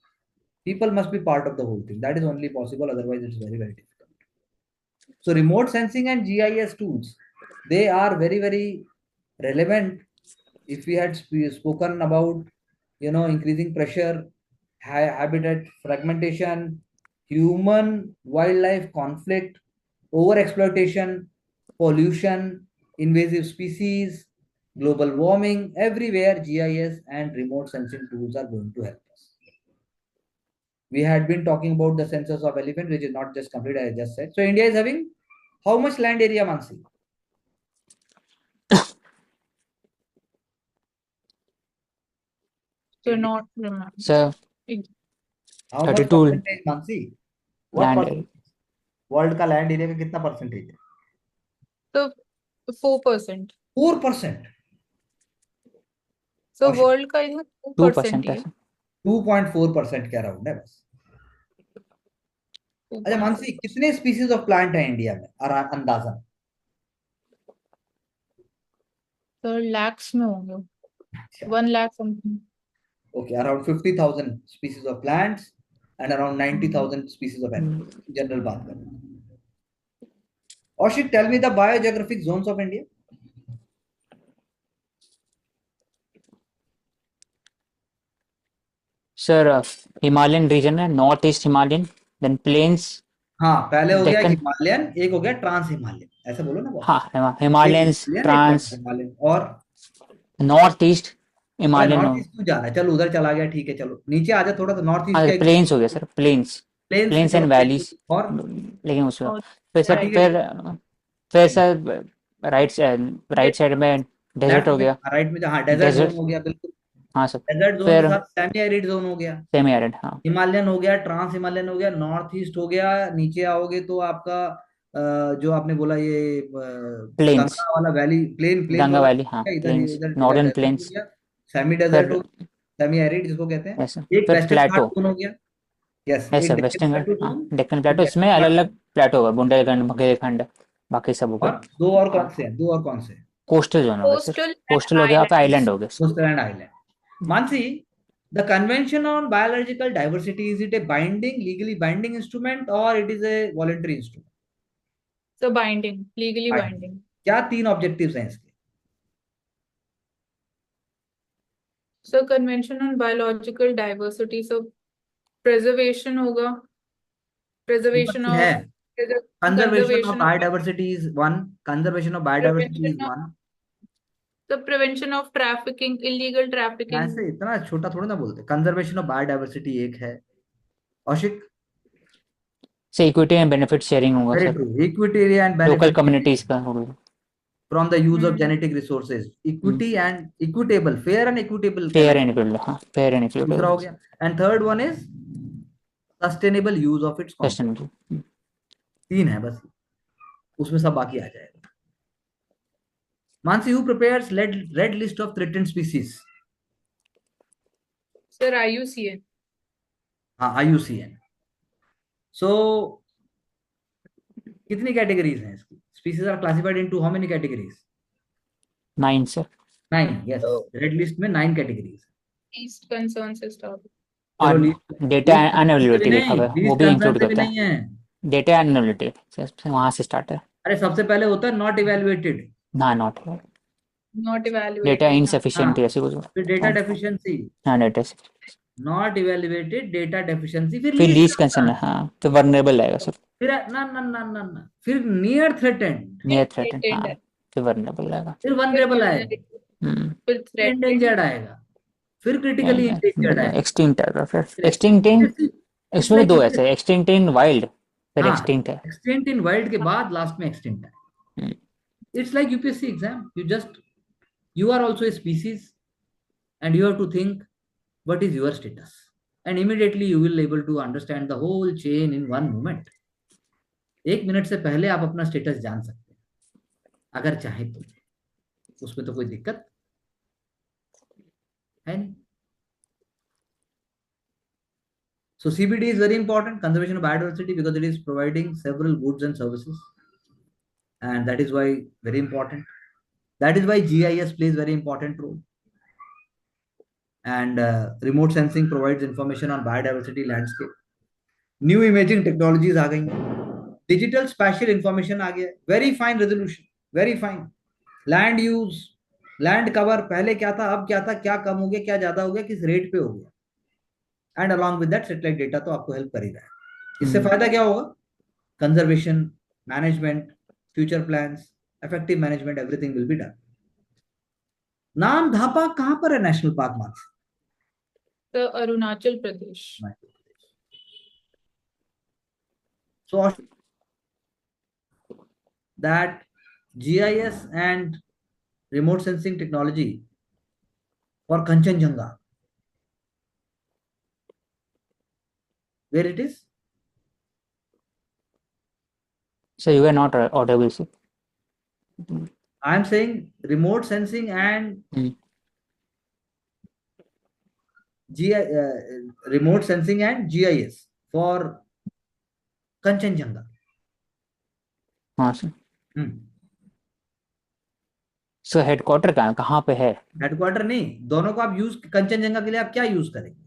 People must be part of the whole thing, that is only possible, otherwise it's very very difficult. So remote sensing and GIS tools, they are very very relevant. If we had spoken about, you know, increasing pressure, habitat fragmentation, human wildlife conflict, over exploitation, pollution, invasive species, global warming, everywhere GIS and remote sensing tools are going to help us. We had been talking about the census of elephant, which is not just complete, I just said. So India is having how much land area, Mansi? So not remember. Sir How much 32 percentage, Mansi? What land percentage? World का land area का कितना percentage है? So 4%. 4%। So और world का इधर 2% 2% ही है है। Sir. 2.4% का राउंड है बस। अच्छा मानसी, कितने स्पीसीज ऑफ प्लांट है इंडिया में अंदाजा? तो lakhs में होंगे, 1 lakh something. Okay, around 50,000 species of plants and around 90,000 species of animals. General बात कर रहे हैं। Ashik, tell me the biogeographic zones of India. Sir Himalayan region है, north east Himalayan, then plains. हाँ, पहले हो गया डेक्कन। हिमालयन, एक हो गया ट्रांस हिमालयन, ऐसा बोलो ना बॉस। हाँ, हिमालयंस, एक ट्रांस, हिमालयन और नॉर्थ ईस्ट अरे हिमालयन नॉर्थ हो। ईस्ट क्यों जा रहा है, चल उधर चला गया, ठीक है, चलो नीचे आ जा थोड़ा, तो नॉर्थ ईस्ट हाँ क्या प्लेन्स हो गया सर, प्लेन्स, प्लेन्स में, प्लेन्स चलो एंड प्लेन्स वैलीज। और लेकिन उसमें और फिर सर ठीक है, फिर सर राइट साइड में डेजर्ट लेफ्ट हो में, गया। राइट में, हाँ डेजर्ट जोन डेजर्ट, हो गया बिल्कुल। हाँ सर। डेजर्ट जोन के फिर साथ सेमी एरिड जोन हो गया, सेमी एरिड, हाँ। हिमालयन हो गया, ट्रांस हिमालयन हो गया, नॉर्थ ईस्ट हो गया। नीचे आओगे तो आपका जो आपने बोला ये प्लेन्स, गंगा वाला वैली, प्लेन प्लेन गंगा वाला वैली, हाँ इधर प्लेन्स, इधर इधर नॉर्दर्न डेजर्ट हो प्लेन्स। गया, सेमी डेजर्ट फिर हो गया, सेमी एरिड जिसको कहते हैं। ऐसा एक फिर वेस्टर्न घाट प्लेटो। जोन हो गया, यस, यस एक सर, डेक्कन वेस्टर्न घाट, प्लेटो हाँ जोन, डेक्कन एक प्लेटो, इसमें वेस्टर्न अलग घाट अलग जोन। प्लेटो होगा, बुंदेलखंड, बुंदेलखंड, बाकी सब हो गए। और दो और कौन से हैं, दो और कौन से हैं? कोस्टल जोन हो गया सर, coastal and कोस्टल हो गया, फिर आइलैंड islands. हो गया sir. Coastal and island. Mansi, the Convention on Biological Diversity, is it a binding, legally binding instrument or it is a voluntary instrument? So binding, legally Binding. binding. क्या तीन objectives हैं इसके? So convention on biological diversity. So preservation होगा, preservation ऊपर है, of conservation of conservation of biodiversity is one, conservation of biodiversity prevention is of one. the prevention of trafficking, illegal trafficking. ऐसे इतना छोटा थोड़ा ना बोलते, कंजर्वेशन ऑफ बायोडाइवर्सिटी एक है। औशिक, से इक्विटी एंड बेनिफिट शेयरिंग होगा very sir, true, equity and local benefit communities का होगा। from the use of Hmm. genetic resources, equity and equitable, fair and equitable fair कहना एंड चाहिए। इक्विटेबल, हाँ fair and दूसरा हो इक्विटेबल। गया, and third one is sustainable use of its compost. Sustainable. तीन है बस, उसमें सब बाकी आ जाएगा। Mansi, who prepares red list of threatened species? Sir, IUCN. हाँ, IUCN। सो कितनी कैटेगरीज हैं इसकी? Species are classified into how many categories? 9 sir. 9, yes, red list में 9 categories. Least concerns is top. चलो और डेटा लीस्ट कंसर्न से भी unavailability लिखा नहीं, हुआ है, वो लीस्ट भी कंसर्न इंक्लूड से भी करता नहीं है। है। डेटा अनअवेलेबिलिटी वहां से स्टार्ट है। अरे सबसे पहले होता है नॉट इवेल्युएटेड, ना नॉट Not डेटा evaluated. हाँ, इनसफिशिएंट ऐसे कुछ। फिर डेटा डेफिशिएंसी, हाँ data, not evaluated, data deficiency, फिर फिर लीस्ट लीज कंसर्न है, कंसर्न, हाँ तो वर्नेबल आएगा सर। फिर ना ना ना ना ना, फिर नियर थ्रेटेंड, नियर थ्रेटन, हाँ Threatened. फिर वर्नेबल आएगा। फिर फिर वनरेबल आएगा, vulnerable. हम्म, फिर फिर threatened. इंडेंजर्ड आएगा, फिर क्रिटिकली इंडेंजर्ड आएगा, एक्सटिंक्ट आएगा, फिर फिर एक्सटिंक्टिंग। extinct, इट्स इसमें भी लाइक दो ऐसे, एक्सटिंक्ट इन वाइल्ड, फिर हाँ, एक्सटिंक्ट है। एक्सटेंट इन वाइल्ड के बाद लास्ट में एक्सटेंट है. हम्म, It's like UPSC exam. You are also a species, and you have to think what is your status, and immediately you will able to understand the whole chain in one moment. 1 minute से पहले आप अपना status जान सकते हैं अगर चाहे तो. उसमें तो कोई दिक्कत है नहीं. So CBD is very important, conservation of biodiversity, because it is providing several goods and services, and that is why very important. That is why GIS plays very important role. And remote sensing provides information on biodiversity landscape. New imaging technologies आ गई हैं. Digital spatial information आ गया. Very fine resolution, very fine. Land use, land cover पहले क्या था, अब क्या था, क्या कम हो गया, क्या ज्यादा हो गया, किस रेट पे हो गया. And along with that satellite data तो आपको हेल्प कर ही रहा है. इससे फायदा क्या होगा? Conservation, management, future plans, effective management, everything will be done. नाम धापा कहां पर है नेशनल पार्क मानस? तो Arunachal Pradesh. So that GIS and remote sensing technology for Kanchenjunga, where it is? So you are not audible, sir. I am saying remote sensing and remote sensing and GIS for Kanchenjunga. हाँ sir. सो headquarter कहाँ पे है? Headquarter नहीं, दोनों को आप use, Kanchenjunga के लिए आप क्या यूज करेंगे?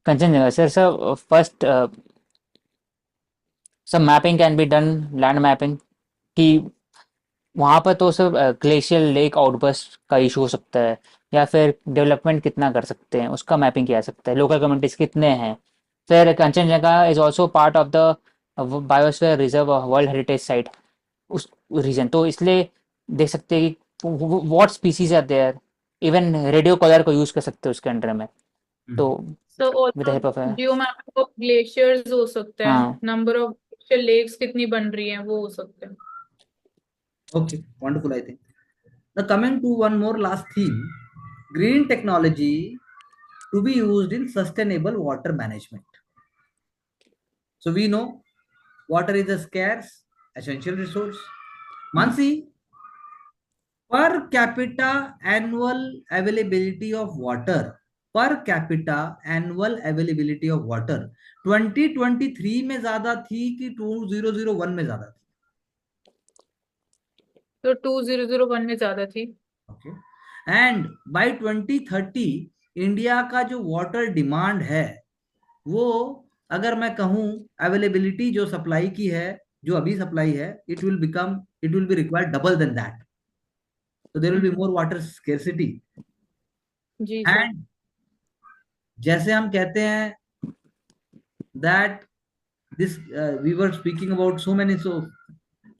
कंचनजंगा सर. सर फर्स्ट सब mapping can be done, land mapping, कि वहाँ पर तो सब ग्लेशियल लेक आउटबर्स्ट का इशू हो सकता है, या फिर डेवलपमेंट कितना कर सकते हैं उसका मैपिंग किया जा सकता है, लोकल कम्युनिटीज कितने हैं. फिर Kangchenjunga is also part of the biosphere reserve, world heritage site उस रीजन, तो इसलिए देख सकते हैं कि what species are there. Even radio collar को यूज कर सकते हैं उसके अंडर में. तो So with the help of geomapping of glaciers हो सकता है, हाँ. नंबर ऑफ ग्लेशियर लेक्स कितनी बन रही हैं वो हो सकते हैं. Okay, wonderful. I think. Now coming to one more last theme, green technology to be used in sustainable water management. So we know water is a scarce essential resource. Mansi, per capita annual availability of water, per capita annual availability of water 2023 में ज्यादा थी कि 2001 में ज्यादा थी? तो 2001 में ज्यादा थी. ओके. एंड बाय 2030 इंडिया का जो वाटर डिमांड है, वो अगर मैं कहूं अवेलेबिलिटी जो सप्लाई की है, जो अभी सप्लाई है, it will be required double then that. So there will be more water scarcity. जी सर. And जैसे हम कहते हैं that this we were speaking about so many, so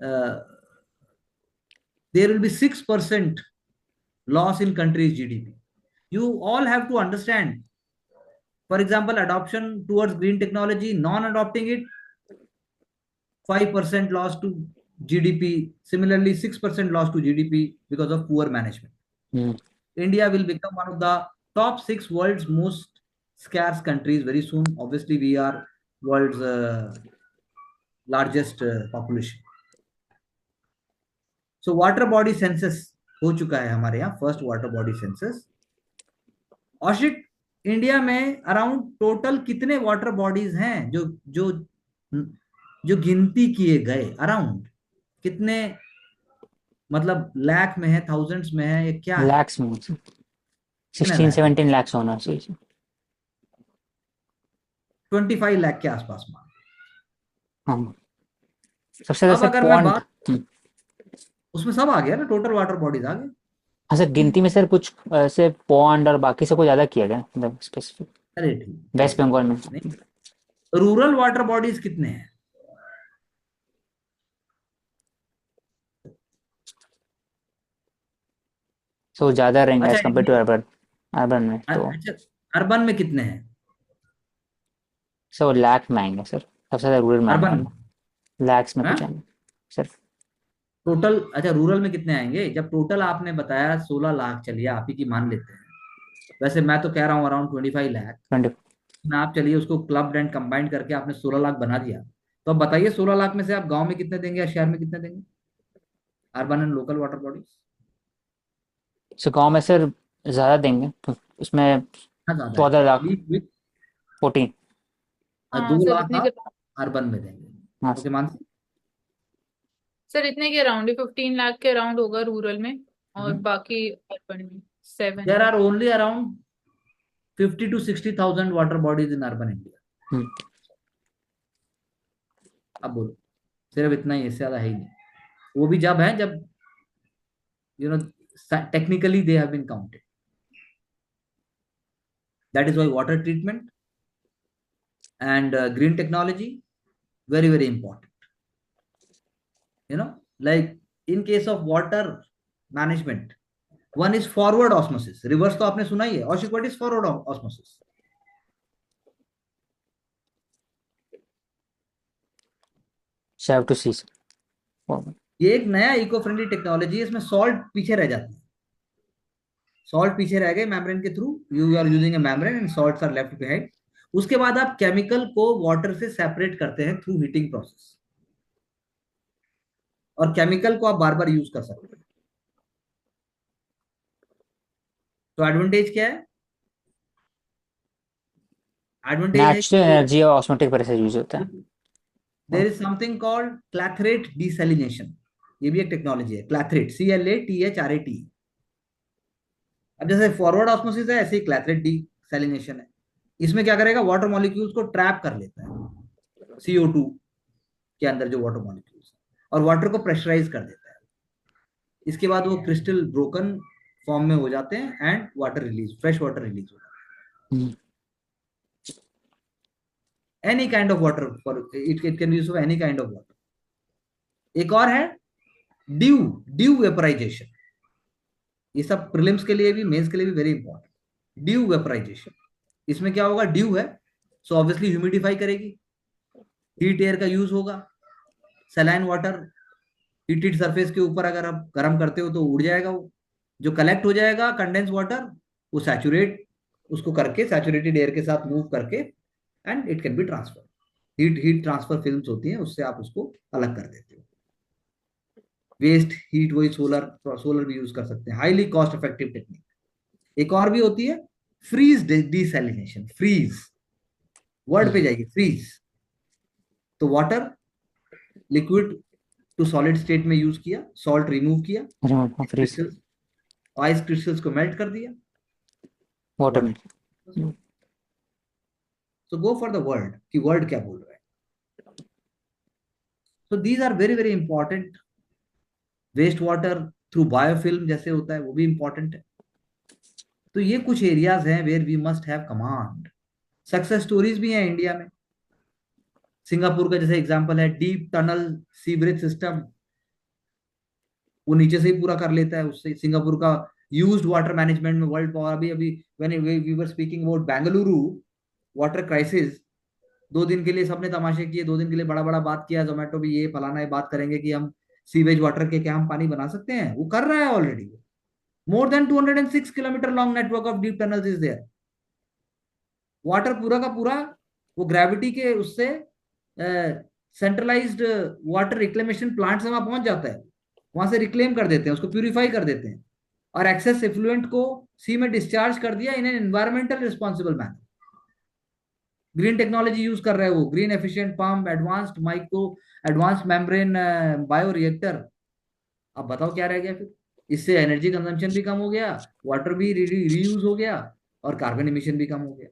uh, there will be 6% loss in country's GDP. You all have to understand. For example, adoption towards green technology, non-adopting it, 5% loss to GDP. Similarly, 6% loss to GDP because of poor management. India will become one of the top 6 world's most scarce countries very soon. Obviously, we are world's largest population. So water body census हो चुका है हमारे यहाँ, first water body census. Aushik, India में around total कितने water bodies हैं जो जो जो गिनती किए गए? अराउंड कितने, मतलब लाख में है, थाउजेंड्स में है, ये क्या है? लैक्स में, कितने 16-17 लाख होना चाहिए. 25 लाख के आसपास मान. हाँ. सबसे ज्यादा अब सर अगर मैं पॉन्ड. बात, उसमें सब आ गया ना, टोटल वाटर बॉडीज आ गए. हाँ सर, गिनती में सर कुछ ऐसे पॉन्ड और बाकी से कुछ ज्यादा किया गया, मतलब स्पेसिफिक अरे ठीक, वेस्ट बंगाल में. रूरल वाटर बॉडीज कितने हैं? सो ज्यादा रहेंगे अच्छा as compare to urban. Urban में तो अच्छा, अर्बन में कितने हैं? सर वो लाख में आएंगे सर, सबसे ज़्यादा रूरल में आने अर्बन वाला, लैक्स में हाँ कुछ आएंगे सर। टोटल। अच्छा रूरल में कितने आएंगे? जब टोटल आपने बताया 16 लाख, चलिए आप ही की मान लेते हैं, वैसे मैं तो कह रहा हूँ अराउंड 25 लाख। 20। आप चलिए उसको क्लब एंड कंबाइंड करके आपने 16 लाख बना दिया, तो अब बताइए 16 लाख में से आप गांव में कितने देंगे या शहर में कितने देंगे? Urban and local water bodies so गाँव में सर ज़्यादा देंगे, तो उसमें कितना ज्यादा है? 14 लाख, लीज विथ 14। हाँ दो सर लाख इतने के, आप अर्बन में देंगे। हाँ ओके मानसी। सर इतने के अराउंड ही 15 लाख के अराउंड होगा रूरल में, और बाकी अर्बन में 7 देर या। Are only around 50 to 60,000 water bodies in urban India. Sir. अब बोलो, सिर्फ इतना ही, इससे ज्यादा है ही नहीं। वो भी जब है जब you know technically they have been counted. That is why water treatment and green technology very very important, like in case of water management, one is forward osmosis, reverse तो आपने सुना ही है। Ashik, what is forward osmosis? Have to see sir. ये एक नया eco friendly technology है, इसमें salt पीछे रह जाती है। सॉल्ट पीछे रह गए मेम्ब्रेन के through, you are using a membrane and salts are left behind. उसके बाद आप केमिकल को वाटर से सेपरेट करते हैं थ्रू हीटिंग प्रोसेस, और केमिकल को आप बार बार यूज कर सकते हैं। तो एडवांटेज क्या है? एडवांटेज है नेचुरल कि एनर्जी और ऑस्मोटिक वजह से यूज होता है। There is something called clathrate desalination. ये भी एक टेक्नोलॉजी है, क्लैथरेट, CLATHRAT। अब जैसे फॉरवर्ड ऑस्मोसिस है, ऐसे ही क्लैथरेट डिसैलिनेशन है। इसमें क्या करेगा, वाटर मॉलिक्यूल्स को ट्रैप कर लेता है CO2 के अंदर, जो वाटर मॉलिक्यूल्स, और वाटर को प्रेशराइज कर देता है। इसके बाद वो क्रिस्टल ब्रोकन फॉर्म में हो जाते हैं and water release, fresh water release हो जाता हम्म। है। Any kind of water, for it can use for any kind of water. एक और है ड्यू, ड्यू वेपराइजेशन। ये सब प्रीलिम्स के लिए भी, मेंस के लिए भी वेरी इंपॉर्टेंट। ड्यू वेपराइजेशन, इसमें क्या होगा, ड्यू है सो ऑब्वियसली ह्यूमिडिफाई करेगी, हीट एयर का यूज होगा। सलाइन वाटर हीटेड सरफेस के ऊपर अगर आप गर्म करते हो तो उड़ जाएगा वो, जो कलेक्ट हो जाएगा कंडेंस वाटर, वो सैचुरेट उसको करके, सैचुरेटेड एयर के साथ मूव करके, and it can B transfer. Heat heat transfer films होती हैं, उससे आप उसको अलग कर देते हो। वेस्ट हीट, वही सोलर, सोलर भी यूज कर सकते हैं, हाईली कॉस्ट इफेक्टिव टेक्निक। एक और भी होती है फ्रीज डिसैलिनेशन। फ्रीज वर्ड पे जाइए, फ्रीज। तो water liquid to solid state में यूज किया, सॉल्ट रिमूव किया, फ्रीज क्रिस्टल्स, आइस क्रिस्टल्स को मेल्ट कर दिया, वाटर वाटर। में। So go for the word कि वर्ड क्या बोल रहा है। So these are very very important. Waste water through biofilm जैसे होता है, वो भी इंपॉर्टेंट है। तो ये कुछ एरियाज हैं where we must have command. Success stories भी हैं इंडिया में। सिंगापुर का जैसे एग्जांपल है, डीप टनल सीवरेज सिस्टम, वो नीचे से ही पूरा कर लेता है। उससे सिंगापुर का यूज्ड वाटर मैनेजमेंट में वर्ल्ड पावर। अभी अभी when we were speaking about Bengaluru water crisis, 2 दिन के लिए सबने तमाशे किए, 2 दिन के लिए बड़ा बड़ा बात किया, जोमेटो भी ये फलाना ये बात करेंगे कि हम सीवेज वाटर के क्या हम पानी बना सकते हैं। वो कर रहा है already. More than 206 kilometre long network of deep tunnels is there. Water पूरा का पूरा वो ग्रेविटी के उससे सेंट्रलाइज्ड वाटर रिक्लेमेशन प्लांट से वहां पहुंच जाता है, वहां से रिक्लेम कर देते हैं, उसको प्यूरिफाई कर देते हैं, और एक्सेस एफ्लुएंट को सी में डिस्चार्ज कर दिया in an environmental responsible manner. Green technology use कर रहे हैं वो, green efficient pump, advanced micro, advanced membrane bio reactor. अब बताओ क्या रह गया फिर? इससे एनर्जी कंजम्पशन भी कम हो गया, वाटर भी रीयूज हो गया, और कार्बन इमिशन भी कम हो गया।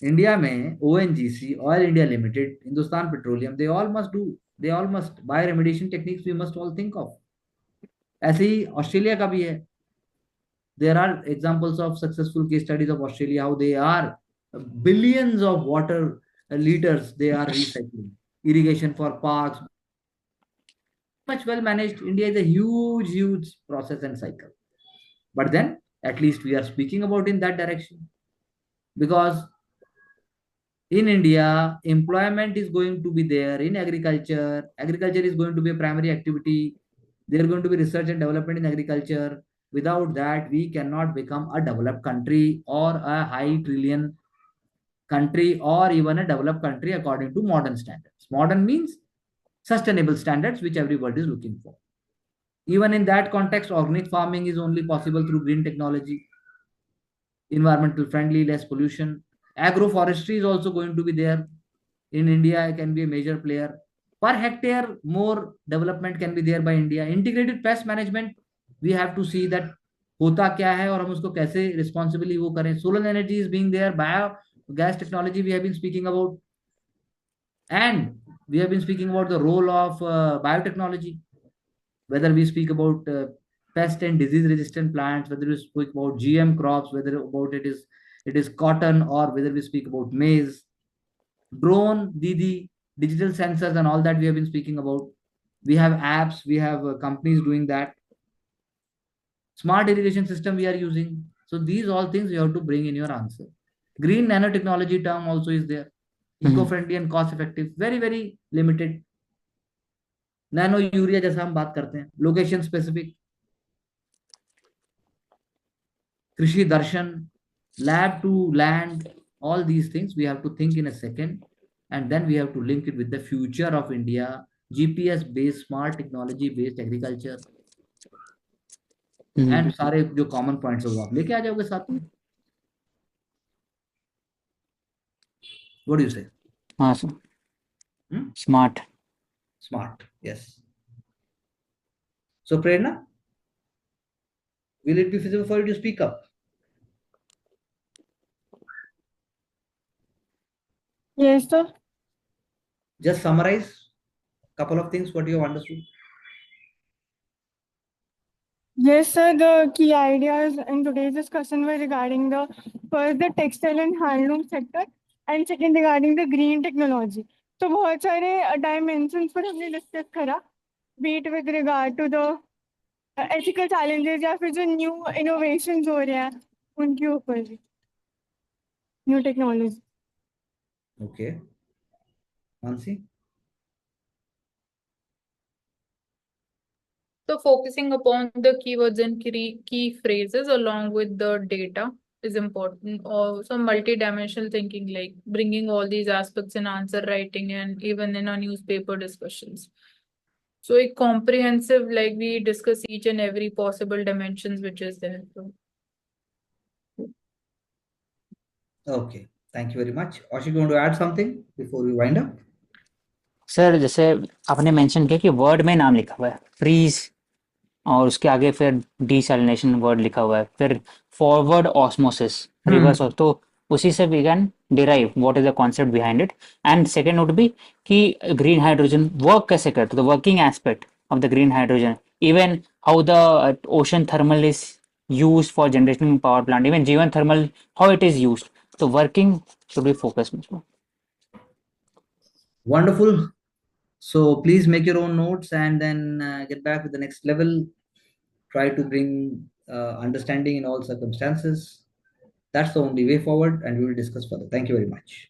इंडिया में ONGC, oil India limited, Hindustan petroleum, they all must bioremediation techniques we must all think of. ऐसे ही ऑस्ट्रेलिया का भी है। There are examples of successful case studies of Australia, how they are billions of water litres they are recycling, irrigation for parks, much well managed. India is a huge process and cycle, but then at least we are speaking about in that direction, because In India, employment is going to be there in agriculture. Agriculture is going to be a primary activity. There are going to be research and development in agriculture. Without that, we cannot become a developed country or a high trillion country or even a developed country according to modern standards. Modern means sustainable standards, which everybody is looking for. Even in that context, organic farming is only possible through green technology, environmental friendly, less pollution. Agroforestry is also going to be there. In India, it can be a major player. Per hectare, more development can be there by India. Integrated pest management, we have to see that होता क्या है और हम उसको कैसे responsibly वो करें. Solar energy is being there. Biogas technology we have been speaking about. And we have been speaking about the role of biotechnology, whether we speak about pest and disease resistant plants, whether we speak about GM crops, whether about it is cotton, or whether we speak about maize, drone, Didi, digital sensors, and all that we have been speaking about. We have apps, we have companies doing that. Smart irrigation system we are using. So these all things you have to bring in your answer. Green nanotechnology term also is there. Eco-friendly and cost-effective. Very, very limited. Nano urea जैसा हम बात करते हैं. Location specific. कृषि दर्शन, lab to land, all these things we have to think in a second, and then we have to link it with the future of India, GPS based, smart technology based agriculture, and सारे जो common points है वो आप लेके आ जाओगे साथ में. What do you say? Awesome. Smart. Smart, yes. So Prerna, will it be feasible for you to speak up? Yes, sir. Just summarize couple of things what you have understood. Yes, sir. The key ideas in today's discussion were regarding first the textile and handloom sector, and second regarding the green technology. तो बहुत सारे dimensions पर हमने discuss करा, be it with regard to the ethical challenges या फिर जो new innovations हो रहे हैं उनके ऊपर भी, new technology. Okay. Mansi? So focusing upon the keywords and key phrases along with the data is important. Also multi-dimensional thinking, like bringing all these aspects in answer writing and even in our newspaper discussions. So a comprehensive, like we discuss each and every possible dimensions which is there. Okay. Thank you very much. Ashi, you want to add something before we wind up? Sir जैसे आपने mention किया कि word में नाम लिखा हुआ है freeze और उसके आगे फिर डीसैलिनेशन वर्ड लिखा हुआ है, फिर फॉरवर्ड ऑस्मोसिस, रिवर्स, तो उसी से we can derive what is the concept behind it. And second would be कि ग्रीन हाइड्रोजन वर्क कैसे करते, the working aspect of the green hydrogen, even how the ocean thermal is used for generating power plant, even Jeevan thermal, how it is used. So working should be focused much more. Wonderful. So please make your own notes and then get back with the next level. Try to bring understanding in all circumstances. That's the only way forward, and we will discuss further. Thank you very much.